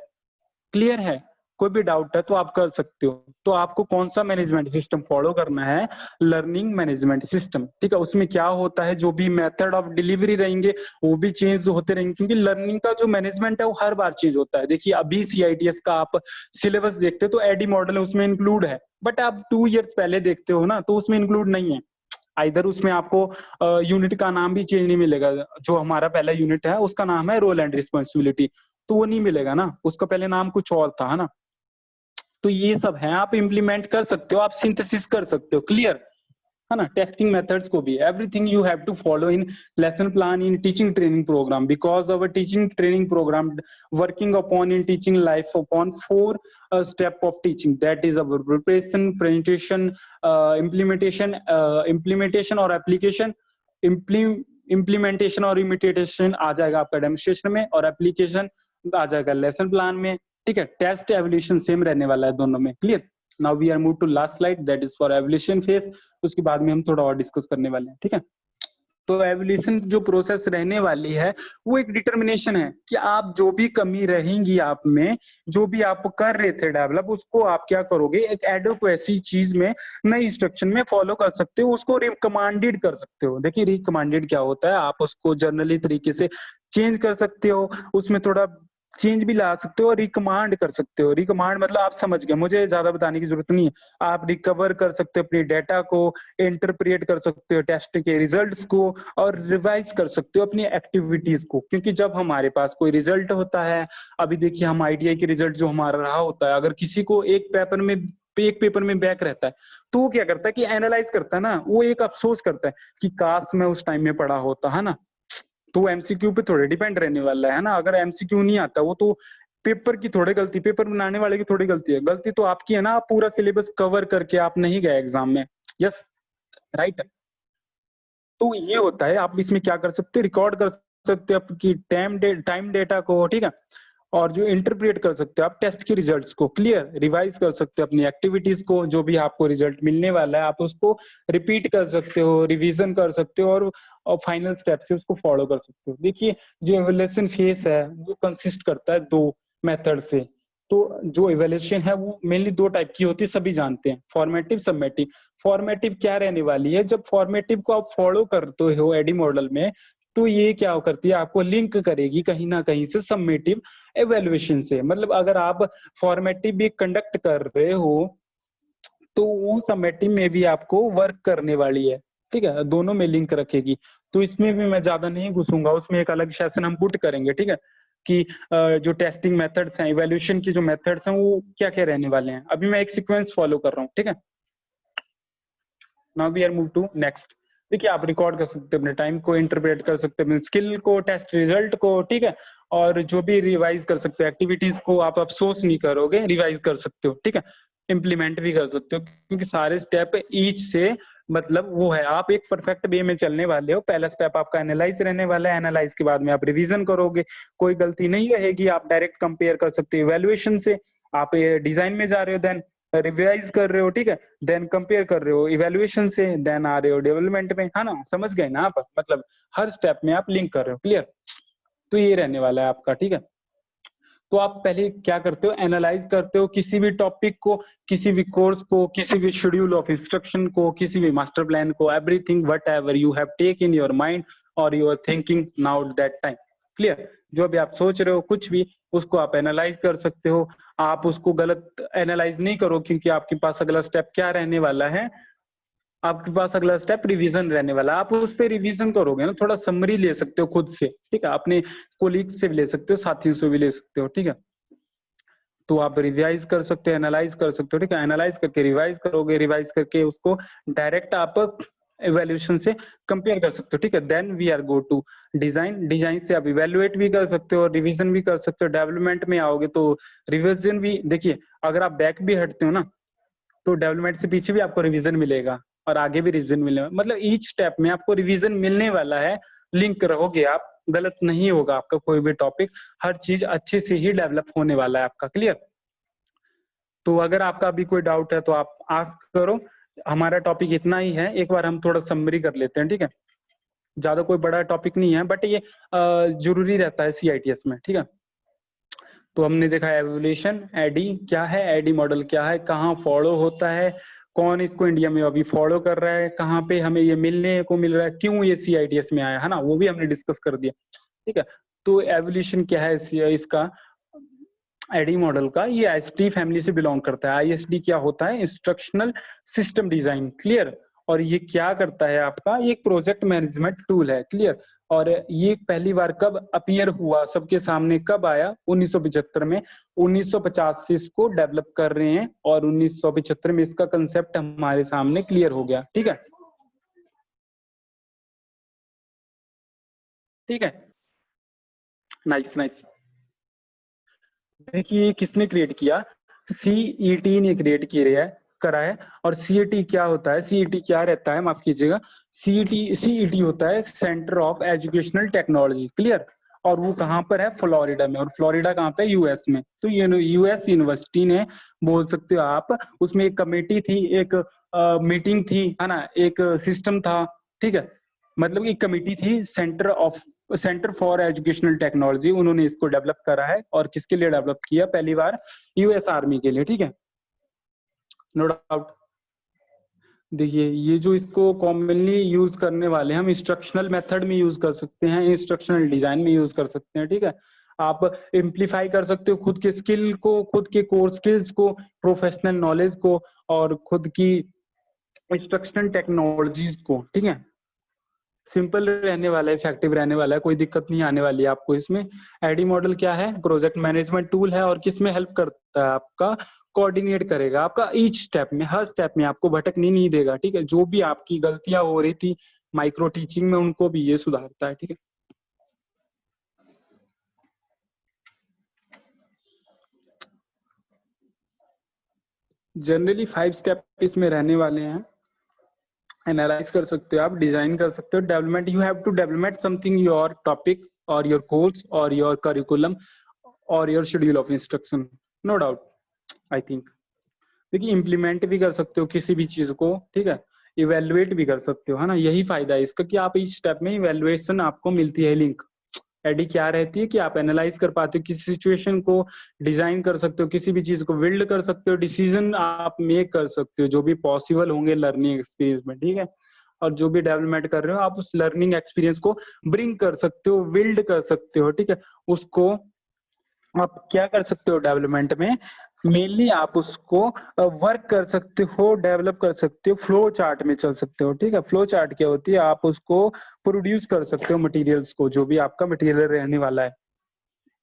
क्लियर है, कोई भी डाउट है तो आप कर सकते हो। तो आपको कौन सा मैनेजमेंट सिस्टम फॉलो करना है, लर्निंग मैनेजमेंट सिस्टम, ठीक है। उसमें क्या होता है, जो भी मेथड ऑफ डिलीवरी रहेंगे वो भी चेंज होते रहेंगे, क्योंकि लर्निंग का जो मैनेजमेंट है वो हर बार चेंज होता है। देखिए अभी सीआईटीएस का आप सिलेबस देखते हो तो एडी मॉडल है उसमें इंक्लूड है, बट आप 2 ईयर्स पहले देखते हो ना तो उसमें इंक्लूड नहीं है। इधर उसमें आपको यूनिट का नाम भी चेंज नहीं मिलेगा। जो हमारा पहला यूनिट है उसका नाम है रोल एंड रिस्पॉन्सिबिलिटी, तो वो नहीं मिलेगा ना, उसका पहले नाम कुछ और था, है ना। तो ये सब है, आप इम्प्लीमेंट कर सकते हो, आप सिंथेसिस कर सकते हो, क्लियर है ना। टेस्टिंग मेथड्स को भी everything you have to follow in lesson plan in teaching training programme, because our teaching training programme working upon in teaching life upon 4 step of teaching, that is our preparation, presentation, implementation और application. Implementation और imitation आ जाएगा आपका demonstration में, और application आ जाएगा lesson plan में, ठीक है। टेस्ट एवोल्यूशन सेम रहने वाला है दोनों में, clear. Now we are move to last slide, that is for evolution phase. उसके बाद में हम थोड़ा और डिस्कस करने वाले हैं, ठीक है। तो एवोल्यूशन जो प्रोसेस रहने वाली है वो एक डिटर्मिनेशन है कि आप जो भी कमी रहेंगी आप में, जो भी आप कर रहे थे डेवलप, उसको आप क्या करोगे, एक एडोक्वेसी चीज में नई इंस्ट्रक्शन में फॉलो कर सकते हो, उसको रिकमांडेड कर सकते हो। देखिए रिकमांडेड क्या होता है, आप उसको जनरली तरीके से चेंज कर सकते हो, उसमें थोड़ा चेंज भी ला सकते हो, और रिकमांड कर सकते हो। रिकमांड मतलब आप समझ गए, मुझे ज्यादा बताने की जरूरत नहीं है। आप रिकवर कर सकते हो अपनी डेटा को, इंटरप्रेट कर सकते हो टेस्ट के रिजल्ट्स को, और रिवाइज कर सकते हो अपनी एक्टिविटीज को। क्योंकि जब हमारे पास कोई रिजल्ट होता है, अभी देखिए हम आईटीआई के रिजल्ट जो हमारा रहा होता है, अगर किसी को एक पेपर में बैक रहता है तो वो क्या करता है कि एनालाइज करता है ना, वो एक अफसोस करता है कि काश मैं उस टाइम में पढ़ा होता, है ना। तो एमसीक्यू पे थोड़े डिपेंड रहने वाला है ना। अगर एमसीक्यू नहीं आता, वो तो पेपर की थोड़ी गलती, पेपर बनाने वाले की थोड़ी गलती है, गलती तो आपकी है ना, आप पूरा सिलेबस कवर करके आप नहीं गए एग्जाम में। Yes, right. तो ये होता है, आप इसमें क्या कर सकते हो, रिकॉर्ड कर सकते हो आपकी टाइम डेटा को, ठीक है। और जो इंटरप्रेट कर सकते हो आप टेस्ट के रिजल्ट्स को, क्लियर, रिवाइज कर सकते हो अपनी एक्टिविटीज को, जो भी आपको रिजल्ट मिलने वाला है आप उसको रिपीट कर सकते हो, रिवीजन कर सकते हो, और फाइनल स्टेप से उसको फॉलो कर सकते हो। देखिए जो इवैल्यूएशन फेज है वो कंसिस्ट करता है दो मेथड से। तो जो इवैल्यूएशन है वो मेनली दो टाइप की होती है, सभी जानते हैं, फॉर्मेटिव, सबमेटिव। फॉर्मेटिव क्या रहने वाली है, जब फॉर्मेटिव को आप फॉलो करते हो एडी मॉडल में, तो ये क्या करती है, आपको लिंक करेगी कहीं ना कहीं से सबमेटिव एवेल्युएशन से। मतलब अगर आप फॉर्मेटिव भी कंडक्ट कर रहे हो तो वो सबमेटिव में भी आपको वर्क करने वाली है, ठीक है, दोनों में लिंक रखेगी। तो इसमें भी मैं ज्यादा नहीं घुसूंगा, उसमें एक अलग सेशन हम पुट करेंगे, ठीक है, कि जो टेस्टिंग मेथड्स हैं, इवैल्यूएशन की जो मेथड्स हैं वो क्या क्या रहने वाले हैं। अभी मैं एक सीक्वेंस फॉलो कर रहा हूँ, ठीक है। Now we are move to next. देखिए आप रिकॉर्ड कर सकते हैं अपने टाइम को, इंटरप्रेट कर सकते हैं अपने स्किल को, टेस्ट रिजल्ट को, ठीक है, और जो भी रिवाइज कर सकते हो एक्टिविटीज को, आप अफसोस नहीं करोगे, रिवाइज कर सकते हो, ठीक है, इम्प्लीमेंट भी कर सकते हो, क्योंकि सारे स्टेप ईच से मतलब वो है, आप एक परफेक्ट वे में चलने वाले हो। पहला स्टेप आपका एनालाइज रहने वाला है, एनालाइज के बाद में आप रिवीजन करोगे, कोई गलती नहीं रहेगी, आप डायरेक्ट कंपेयर कर सकते हो इवैल्यूएशन से। आप डिजाइन में जा रहे हो, देन रिवाइज कर रहे हो, ठीक है, देन कंपेयर कर रहे हो इवैल्यूएशन से, देन आ रहे हो डेवलपमेंट में, है ना, समझ गए ना आप, मतलब हर स्टेप में आप लिंक कर रहे हो, क्लियर। तो ये रहने वाला है आपका, ठीक है। तो आप पहले क्या करते हो, एनालाइज करते हो किसी भी टॉपिक को, किसी भी कोर्स को, किसी भी शेड्यूल ऑफ इंस्ट्रक्शन को, किसी भी मास्टर प्लान को, everything whatever you have take in your mind और you are thinking now that time, clear. जो भी आप सोच रहे हो कुछ भी, उसको आप एनालाइज कर सकते हो। आप उसको गलत एनालाइज नहीं करो, क्योंकि आपके पास अगला स्टेप क्या रहने वाला है, आपके पास अगला स्टेप रिवीजन रहने वाला है। आप उस पर रिवीजन करोगे ना, थोड़ा समरी ले सकते हो खुद से, ठीक है, अपने कोलीग से भी ले सकते हो, साथियों से भी ले सकते हो, ठीक है। तो आप रिवाइज कर सकते हो, एनालाइज कर सकते हो, ठीक है, एनालाइज करके रिवाइज करोगे, रिवाइज करके उसको डायरेक्ट आप इवैल्यूएशन से कंपेयर कर सकते हो, ठीक है। Then we are go to design. Design से आप इवैल्यूएट भी कर सकते हो, रिवीजन भी कर सकते हो। डेवलपमेंट में आओगे तो रिवीजन भी, देखिए अगर आप बैक भी हटते हो ना, तो डेवलपमेंट से पीछे भी आपको रिवीजन मिलेगा और आगे भी रिवीजन मिलेगा, मतलब ईच स्टेप में आपको रिवीजन मिलने वाला है। लिंक रहोगे आप, गलत नहीं होगा आपका कोई भी टॉपिक, हर चीज अच्छे से ही डेवलप होने वाला है आपका, क्लियर। तो अगर आपका अभी कोई डाउट है तो आप आस्क करो। हमारा टॉपिक इतना ही है, एक बार हम थोड़ा समरी कर लेते हैं, ठीक है। ज्यादा कोई बड़ा टॉपिक नहीं है, बट ये जरूरी रहता है सीआईटीएस में, ठीक है। तो हमने देखा एवोल्यूशन, एडी क्या है, एडी मॉडल क्या है, कहाँ फॉलो होता है, कौन इसको इंडिया में अभी फॉलो कर रहा है, कहाँ पे हमें ये मिलने को मिल रहा है, क्यों ये सीआईटीएस में आया है ना, वो भी हमने डिस्कस कर दिया, ठीक है। तो एवोल्यूशन क्या है इसका, एडी मॉडल का, ये आईएसडी फैमिली से बिलोंग करता है। आईएसडी क्या होता है, इंस्ट्रक्शनल सिस्टम डिजाइन, क्लियर। और ये क्या करता है आपका, ये एक प्रोजेक्ट मैनेजमेंट टूल है, क्लियर। और ये पहली बार कब अपीयर हुआ सबके सामने, कब आया, 1975 में। 1950 से इसको डेवलप कर रहे हैं और 1975 में इसका कंसेप्ट हमारे सामने क्लियर हो गया, ठीक है, ठीक है, नाइस नाइस। देखिए किसने क्रिएट किया, सीईटी ने क्रिएट किया है, करा है। और सीईटी क्या होता है, सीईटी क्या रहता है, माफ कीजिएगा, सीईटी सीईटी होता है centre of educational technology, clear. और वो कहाँ पर है, फ्लोरिडा में। और फ्लोरिडा कहाँ पे, यूएस में। तो यूएस यूनिवर्सिटी ने, बोल सकते हो आप, उसमें एक कमेटी थी, एक मीटिंग थी, है ना, एक सिस्टम था, ठीक है, मतलब एक कमेटी थी, सेंटर फॉर एजुकेशनल टेक्नोलॉजी, उन्होंने इसको डेवलप करा है। और किसके लिए डेवलप किया, पहली बार यूएस आर्मी के लिए, ठीक है, नो डाउट। देखिए ये जो इसको कॉमनली यूज करने वाले हम इंस्ट्रक्शनल मेथड में यूज कर सकते हैं, इंस्ट्रक्शनल डिजाइन में यूज कर सकते हैं, ठीक है। आप इम्प्लीफाई कर सकते हो खुद के स्किल को, खुद के कोर स्किल्स को, प्रोफेशनल नॉलेज को, और खुद की इंस्ट्रक्शनल टेक्नोलॉजीज को, ठीक है। सिंपल रहने वाला है, इफेक्टिव रहने वाला है, कोई दिक्कत नहीं आने वाली है आपको इसमें। एडी मॉडल क्या है, प्रोजेक्ट मैनेजमेंट टूल है, और किसमें हेल्प करता है आपका, कोऑर्डिनेट करेगा आपका ईच स्टेप में, हर स्टेप में आपको भटकने नहीं देगा, ठीक है। जो भी आपकी गलतियां हो रही थी माइक्रो टीचिंग में, उनको भी ये सुधारता है, ठीक है। जनरली 5 स्टेप इसमें रहने वाले हैं। एनालाइज कर सकते हो आप, डिजाइन कर सकते हो, development, you have to development something, your topic और योर कोर्स और योर करिकुलम और your schedule of instruction, no doubt I think. देखिए इम्प्लीमेंट भी कर सकते हो किसी भी चीज को, ठीक है, इवेल्युएट भी कर सकते हो, है ना। यही फायदा है इसका कि आप इस स्टेप में इवेल्युएशन आपको मिलती है लिंक। एडी क्या रहती है कि आप एनालाइज कर पाते हो किसी सिचुएशन को, डिजाइन कर सकते हो किसी भी चीज को, बिल्ड कर सकते हो, डिसीजन आप मेक कर सकते हो जो भी पॉसिबल होंगे लर्निंग एक्सपीरियंस में, ठीक है। और जो भी डेवलपमेंट कर रहे हो आप उस लर्निंग एक्सपीरियंस को ब्रिंग कर सकते हो, बिल्ड कर सकते हो, ठीक है। उसको आप क्या कर सकते हो डेवलपमेंट में, मेनली आप उसको वर्क कर सकते हो, डेवलप कर सकते हो, फ्लो चार्ट में चल सकते हो, ठीक है। फ्लो चार्ट क्या होती है, आप उसको प्रोड्यूस कर सकते हो मटेरियल्स को, जो भी आपका मटेरियल रहने वाला है,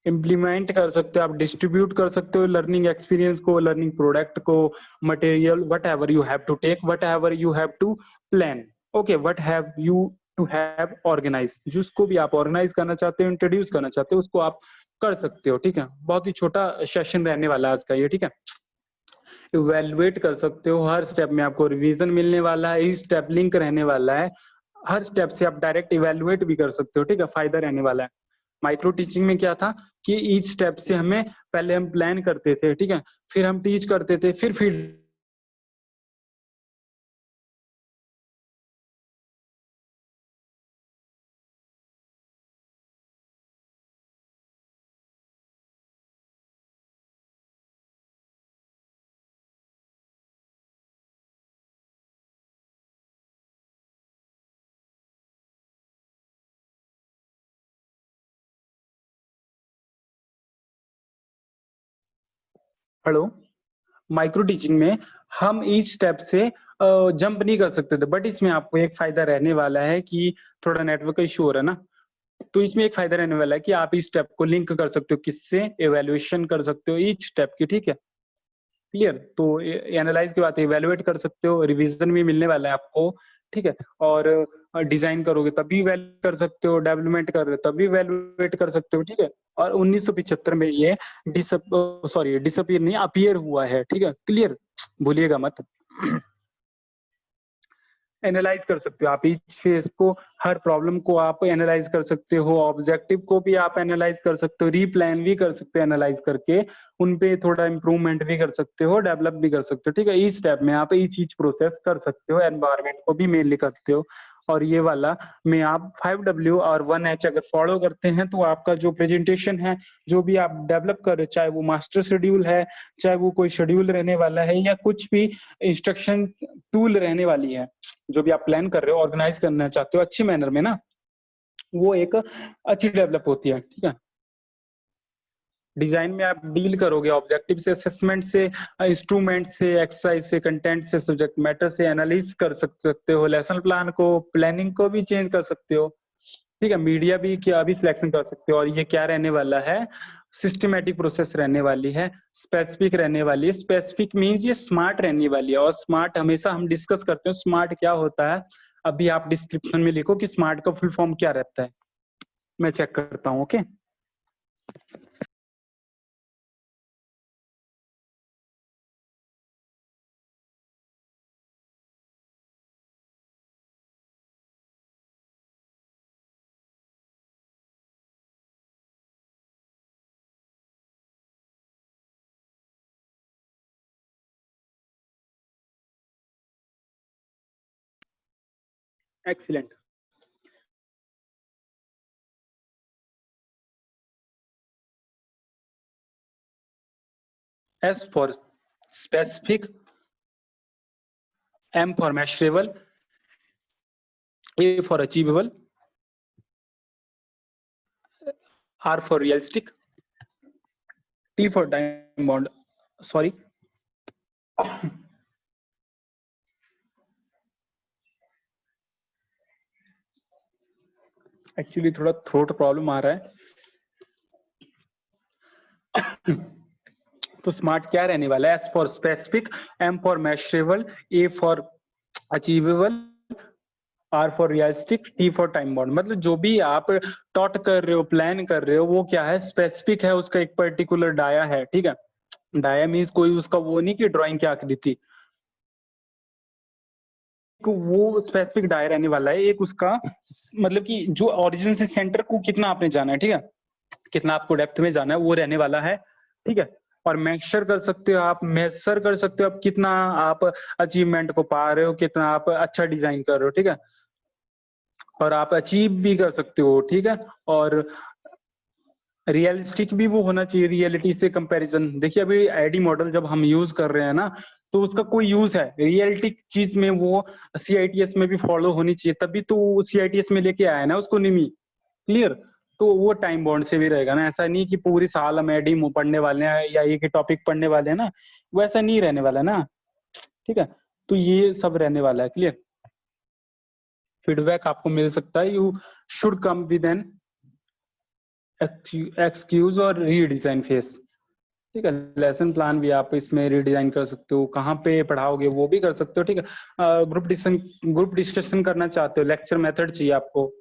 इम्प्लीमेंट कर सकते हो, आप डिस्ट्रीब्यूट कर सकते हो लर्निंग एक्सपीरियंस को, लर्निंग प्रोडक्ट को, material, whatever you have to take, whatever you have to plan, okay, what have you to have organise, जिसको भी आप ऑर्गेनाइज करना चाहते हो, इंट्रोड्यूस करना चाहते हो, उसको आप कर सकते हो, ठीक है। बहुत ही छोटा सेशन रहने वाला है आज का ये, ठीक है। इवेल्युएट कर सकते हो, हर स्टेप में आपको रिवीजन मिलने वाला है, इस स्टेप लिंक रहने वाला है, हर स्टेप से आप डायरेक्ट इवेल्युएट भी कर सकते हो, ठीक है, फायदा रहने वाला है। माइक्रो टीचिंग में क्या था कि ईच स्टेप से हमें पहले हम प्लान करते थे, ठीक है, फिर हम टीच करते थे, फिर हेलो, माइक्रो टीचिंग में हम ईच स्टेप से जंप नहीं कर सकते थे, बट इसमें आपको एक फायदा रहने वाला है कि थोड़ा नेटवर्क का इशू हो रहा है ना, तो इसमें एक फायदा रहने वाला है कि आप इस स्टेप को लिंक कर सकते हो किससे, एवेल्युएशन कर सकते हो ईच स्टेप की, ठीक है, क्लियर। तो एनालाइज की बात है, इवेलुएट कर सकते हो, रिवीजन भी मिलने वाला है आपको, ठीक है। और डिजाइन करोगे तभी इवेलुएट कर सकते हो, डेवलपमेंट कर रहे हो तभी इवेलुएट कर सकते हो, ठीक है। और 1975 में ये डिसअपियर नहीं, अपीयर हुआ है, ठीक है, क्लियर, भूलिएगा मत। एनालाइज कर सकते हो आप ईच फेज को, हर प्रॉब्लम को आप एनालाइज कर सकते हो, ऑब्जेक्टिव को भी आप एनालाइज कर सकते हो, रीप्लान भी कर सकते हो एनालाइज करके, उन पे थोड़ा इंप्रूवमेंट भी कर सकते हो, डेवलप भी कर सकते हो, ठीक है। इस स्टेप में आप ये चीज प्रोसेस कर सकते हो, एनवायरमेंट को भी मेनली करते हो। और ये वाला में आप 5W और 1H अगर फॉलो करते हैं तो आपका जो प्रेजेंटेशन है, जो भी आप डेवलप कर रहे हो, चाहे वो मास्टर शेड्यूल है, चाहे वो कोई शेड्यूल रहने वाला है, या कुछ भी इंस्ट्रक्शन टूल रहने वाली है, जो भी आप प्लान कर रहे हो, ऑर्गेनाइज करना चाहते हो अच्छी मैनर में ना, वो एक अच्छी डेवलप होती है, ठीक है। डिजाइन में आप डील करोगे ऑब्जेक्टिव से, असेसमेंट से, इंस्ट्रूमेंट से, एक्सरसाइज से, कंटेंट से, सब्जेक्ट मैटर से एनालिस कर सकते हो, लेसन प्लान को, प्लानिंग को भी चेंज कर सकते हो, ठीक है। मीडिया भी क्या भी सिलेक्शन कर सकते हो। और ये क्या रहने वाला है, सिस्टमेटिक प्रोसेस रहने वाली है, स्पेसिफिक रहने वाली है। स्पेसिफिक मींस ये स्मार्ट रहने वाली है, और स्मार्ट हमेशा हम डिस्कस करते हैं स्मार्ट क्या होता है। अभी आप डिस्क्रिप्शन में लिखो कि स्मार्ट का फुल फॉर्म क्या रहता है, मैं चेक करता हूँ, okay. Excellent. S for specific, M for measurable, A for achievable, R for realistic, T for time bound, sorry, actually थोड़ा थ्रोट प्रॉब्लम आ रहा है। तो स्मार्ट क्या रहने वाला है, S for specific, M for measurable, A for achievable, R for realistic, T for time bound. मतलब जो भी आप टॉट कर रहे हो, प्लान कर रहे हो, वो क्या है, स्पेसिफिक है, उसका एक पर्टिकुलर डाया है, ठीक है। डाया मीन्स कोई उसका वो नहीं कि ड्राइंग की आकृति, वो स्पेसिफिक डाया रहने वाला है। एक उसका मतलब कि जो ओरिजिन से सेंटर को कितना आपने जाना है, ठीक है। कितना आपको डेप्थ में जाना है वो रहने वाला है, ठीक है। और मेजर कर सकते हो आप, मेजर कर सकते हो आप कितना आप अचीवमेंट को पा रहे हो, कितना आप अच्छा डिजाइन कर रहे हो, ठीक है। और आप अचीव भी कर सकते हो, ठीक है। और रियलिस्टिक भी वो होना चाहिए, रियलिटी से कंपैरिजन। देखिए अभी आईडी मॉडल जब हम यूज कर रहे हैं ना, तो उसका कोई यूज है रियलिटी चीज में, वो सीआईटीएस में भी फॉलो होनी चाहिए, तभी तो सीआईटीएस में लेके आया ना उसको निमी, क्लियर। तो वो टाइम बॉन्ड से भी रहेगा ना, ऐसा नहीं कि पूरी साल हम एडी पढ़ने वाले हैं या एक ही टॉपिक पढ़ने वाले हैं ना, वैसा नहीं रहने वाला ना, ठीक है। तो ये सब रहने वाला है, क्लियर। फीडबैक आपको मिल सकता है, you should come with an excuse और रीडिजाइन फेस, ठीक है। लेसन प्लान भी आप इसमें रीडिजाइन कर सकते हो, कहाँ पे पढ़ाओगे वो भी कर सकते हो, ठीक है। ग्रुप डिस्कशन करना चाहते हो, लेक्चर मेथड चाहिए आपको,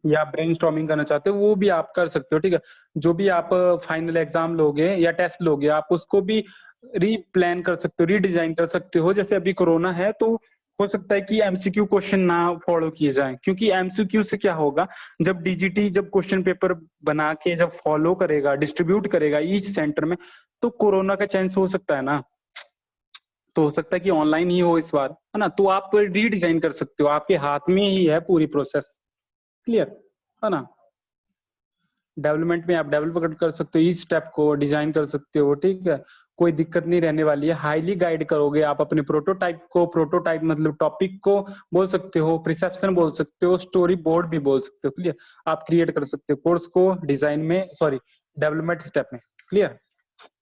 या ब्रेनस्टॉर्मिंग करना चाहते हो वो भी आप कर सकते हो, ठीक है। जो भी आप फाइनल एग्जाम लोगे या टेस्ट लोगे, आप उसको भी रीप्लान कर सकते हो, रीडिजाइन कर सकते हो। जैसे अभी कोरोना है तो हो सकता है कि एमसीक्यू क्वेश्चन ना फॉलो किए जाएं, क्योंकि एमसीक्यू से क्या होगा, जब डीजीटी जब क्वेश्चन पेपर बना के जब फॉलो करेगा, डिस्ट्रीब्यूट करेगा ईच सेंटर में, तो कोरोना का चांस हो सकता है ना। तो हो सकता है कि ऑनलाइन ही हो इस बार, है ना। तो आप रीडिजाइन कर सकते हो, आपके हाथ में ही है पूरी प्रोसेस, क्लियर है ना। डेवलपमेंट में आप डेवलप कर सकते हो, इस स्टेप को डिजाइन कर सकते हो, ठीक है। कोई दिक्कत नहीं रहने वाली है। हाईली गाइड करोगे आप अपने प्रोटोटाइप को, प्रोटोटाइप मतलब टॉपिक को बोल सकते हो, प्रिसेप्शन बोल सकते हो, स्टोरी बोर्ड भी बोल सकते हो, क्लियर। आप क्रिएट कर सकते हो कोर्स को डिजाइन में, सॉरी डेवलपमेंट स्टेप में, क्लियर।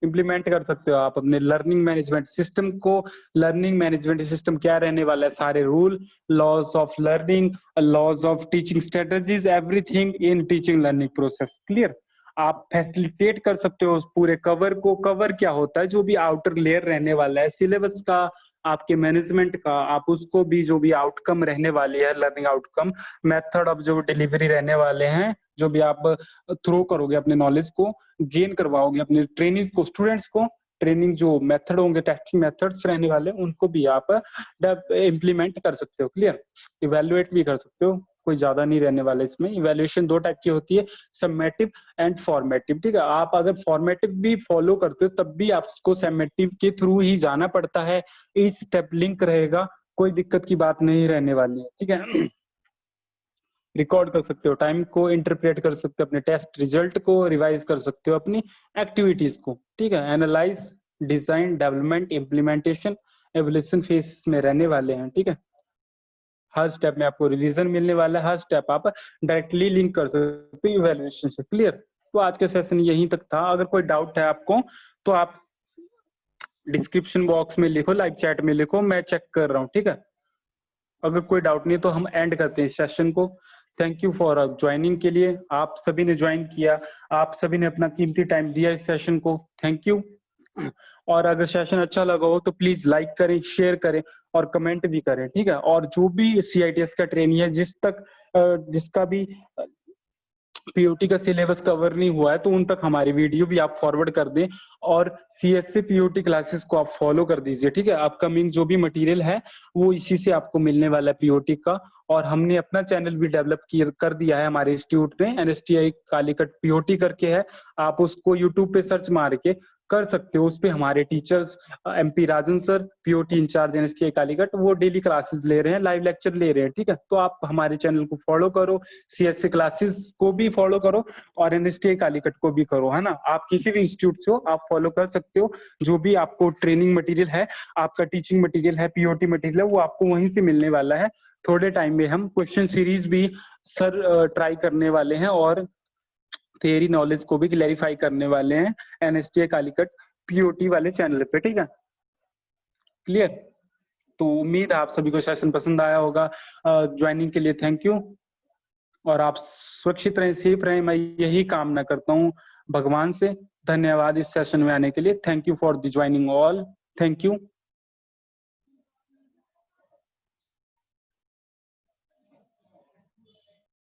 इम्प्लीमेंट कर सकते हो आप अपने लर्निंग मैनेजमेंट सिस्टम को। लर्निंग मैनेजमेंट सिस्टम क्या रहने वाला है, सारे rule, laws of learning, laws of teaching strategies, everything in teaching learning process, clear. आप फैसिलिटेट कर सकते हो उस पूरे कवर को। कवर क्या होता है, जो भी आउटर लेयर रहने वाला है सिलेबस का, आपके मैनेजमेंट का, आप उसको भी जो भी आउटकम रहने वाली है, लर्निंग आउटकम, मेथड ऑफ जो डिलीवरी रहने वाले हैं, जो भी आप थ्रो करोगे अपने नॉलेज को, गेन करवाओगे अपने ट्रेनिंग्स को, स्टूडेंट्स को, ट्रेनिंग जो मेथड होंगे, टेस्टिंग मेथड्स रहने वाले उनको भी आप इम्प्लीमेंट कर सकते हो, क्लियर। इवेल्युएट भी कर सकते हो, कोई ज्यादा नहीं रहने वाला इसमें। इवेल्युएशन दो टाइप की होती है, समेटिव एंड फॉर्मेटिव, ठीक है। आप अगर फॉर्मेटिव भी फॉलो करते हो तब भी आपको समेटिव के थ्रू ही जाना पड़ता है, ईच स्टेप लिंक रहेगा, कोई दिक्कत की बात नहीं रहने वाली है, ठीक है। रिकॉर्ड कर सकते हो, टाइम को इंटरप्रेट कर सकते हो, अपने टेस्ट रिजल्ट को रिवाइज कर सकते हो, अपनी एक्टिविटीज को, ठीक है। Analyse, design, development, implementation, evolution phase में रहने वाले हैं, ठीक है। हर स्टेप में आपको रिवीजन मिलने वाला है, हर स्टेप आप डायरेक्टली लिंक कर सकते हो इवैल्यूएशन से, क्लियर। तो आज के सेशन यहीं तक था। अगर कोई डाउट है आपको तो आप डिस्क्रिप्शन बॉक्स में लिखो, लाइव चैट में लिखो, मैं चेक कर रहा हूँ, ठीक है। अगर कोई डाउट नहीं तो हम एंड करते हैं इस सेशन को। थैंक यू फॉर ज्वाइनिंग के लिए, आप सभी ने ज्वाइन किया, आप सभी ने अपना कीमती टाइम दिया इस सेशन को, थैंक यू। और अगर सेशन अच्छा लगा हो तो प्लीज लाइक करें, शेयर करें और कमेंट भी करें, ठीक है। और जो भी सीआईटीएस का ट्रेनी है, जिसका भी पीओटी का सिलेबस कवर नहीं हुआ है, तो उन तक हमारी वीडियो भी आप फॉरवर्ड कर दें। और सीएससी पीओटी क्लासेस को आप फॉलो कर दीजिए, ठीक है। अपकमिंग जो भी मटेरियल है वो इसी से आपको मिलने वाला है पीओटी का। और हमने अपना चैनल भी डेवलप कर दिया है हमारे इंस्टीट्यूट ने, एनएसटीआई कालीकट पीओटी करके है। आप उसको यूट्यूब पे सर्च मार के कर सकते हो। उस पे हमारे teachers MP Rajan sir, POT in-charge NSTI Calicut, वो डेली क्लासेस ले रहे हैं, लाइव लेक्चर ले रहे हैं, ठीक है। तो आप हमारे चैनल को फॉलो करो, सीएससी क्लासेस को भी फॉलो करो और एनएसटीआई कालीकट को भी करो, है ना। आप किसी भी इंस्टीट्यूट से हो आप फॉलो कर सकते हो। जो भी आपको ट्रेनिंग मटेरियल है, आपका टीचिंग मटेरियल है, पीओटी मटेरियल है, वो आपको वहीं से मिलने वाला है। थोड़े टाइम में हम क्वेश्चन सीरीज भी सर ट्राई करने वाले हैं और थियरी नॉलेज को भी क्लैरिफाई करने वाले हैं एनएसटीआई कालीकट पीओटी वाले चैनल पे, ठीक है, क्लियर। तो उम्मीद है आप सभी को सेशन पसंद आया होगा। ज्वाइनिंग के लिए थैंक यू, और आप सुरक्षित रहें, सेफ रहें, मैं यही कामना करता हूँ भगवान से। धन्यवाद इस सेशन में आने के लिए। Thank you for the joining all, thank you.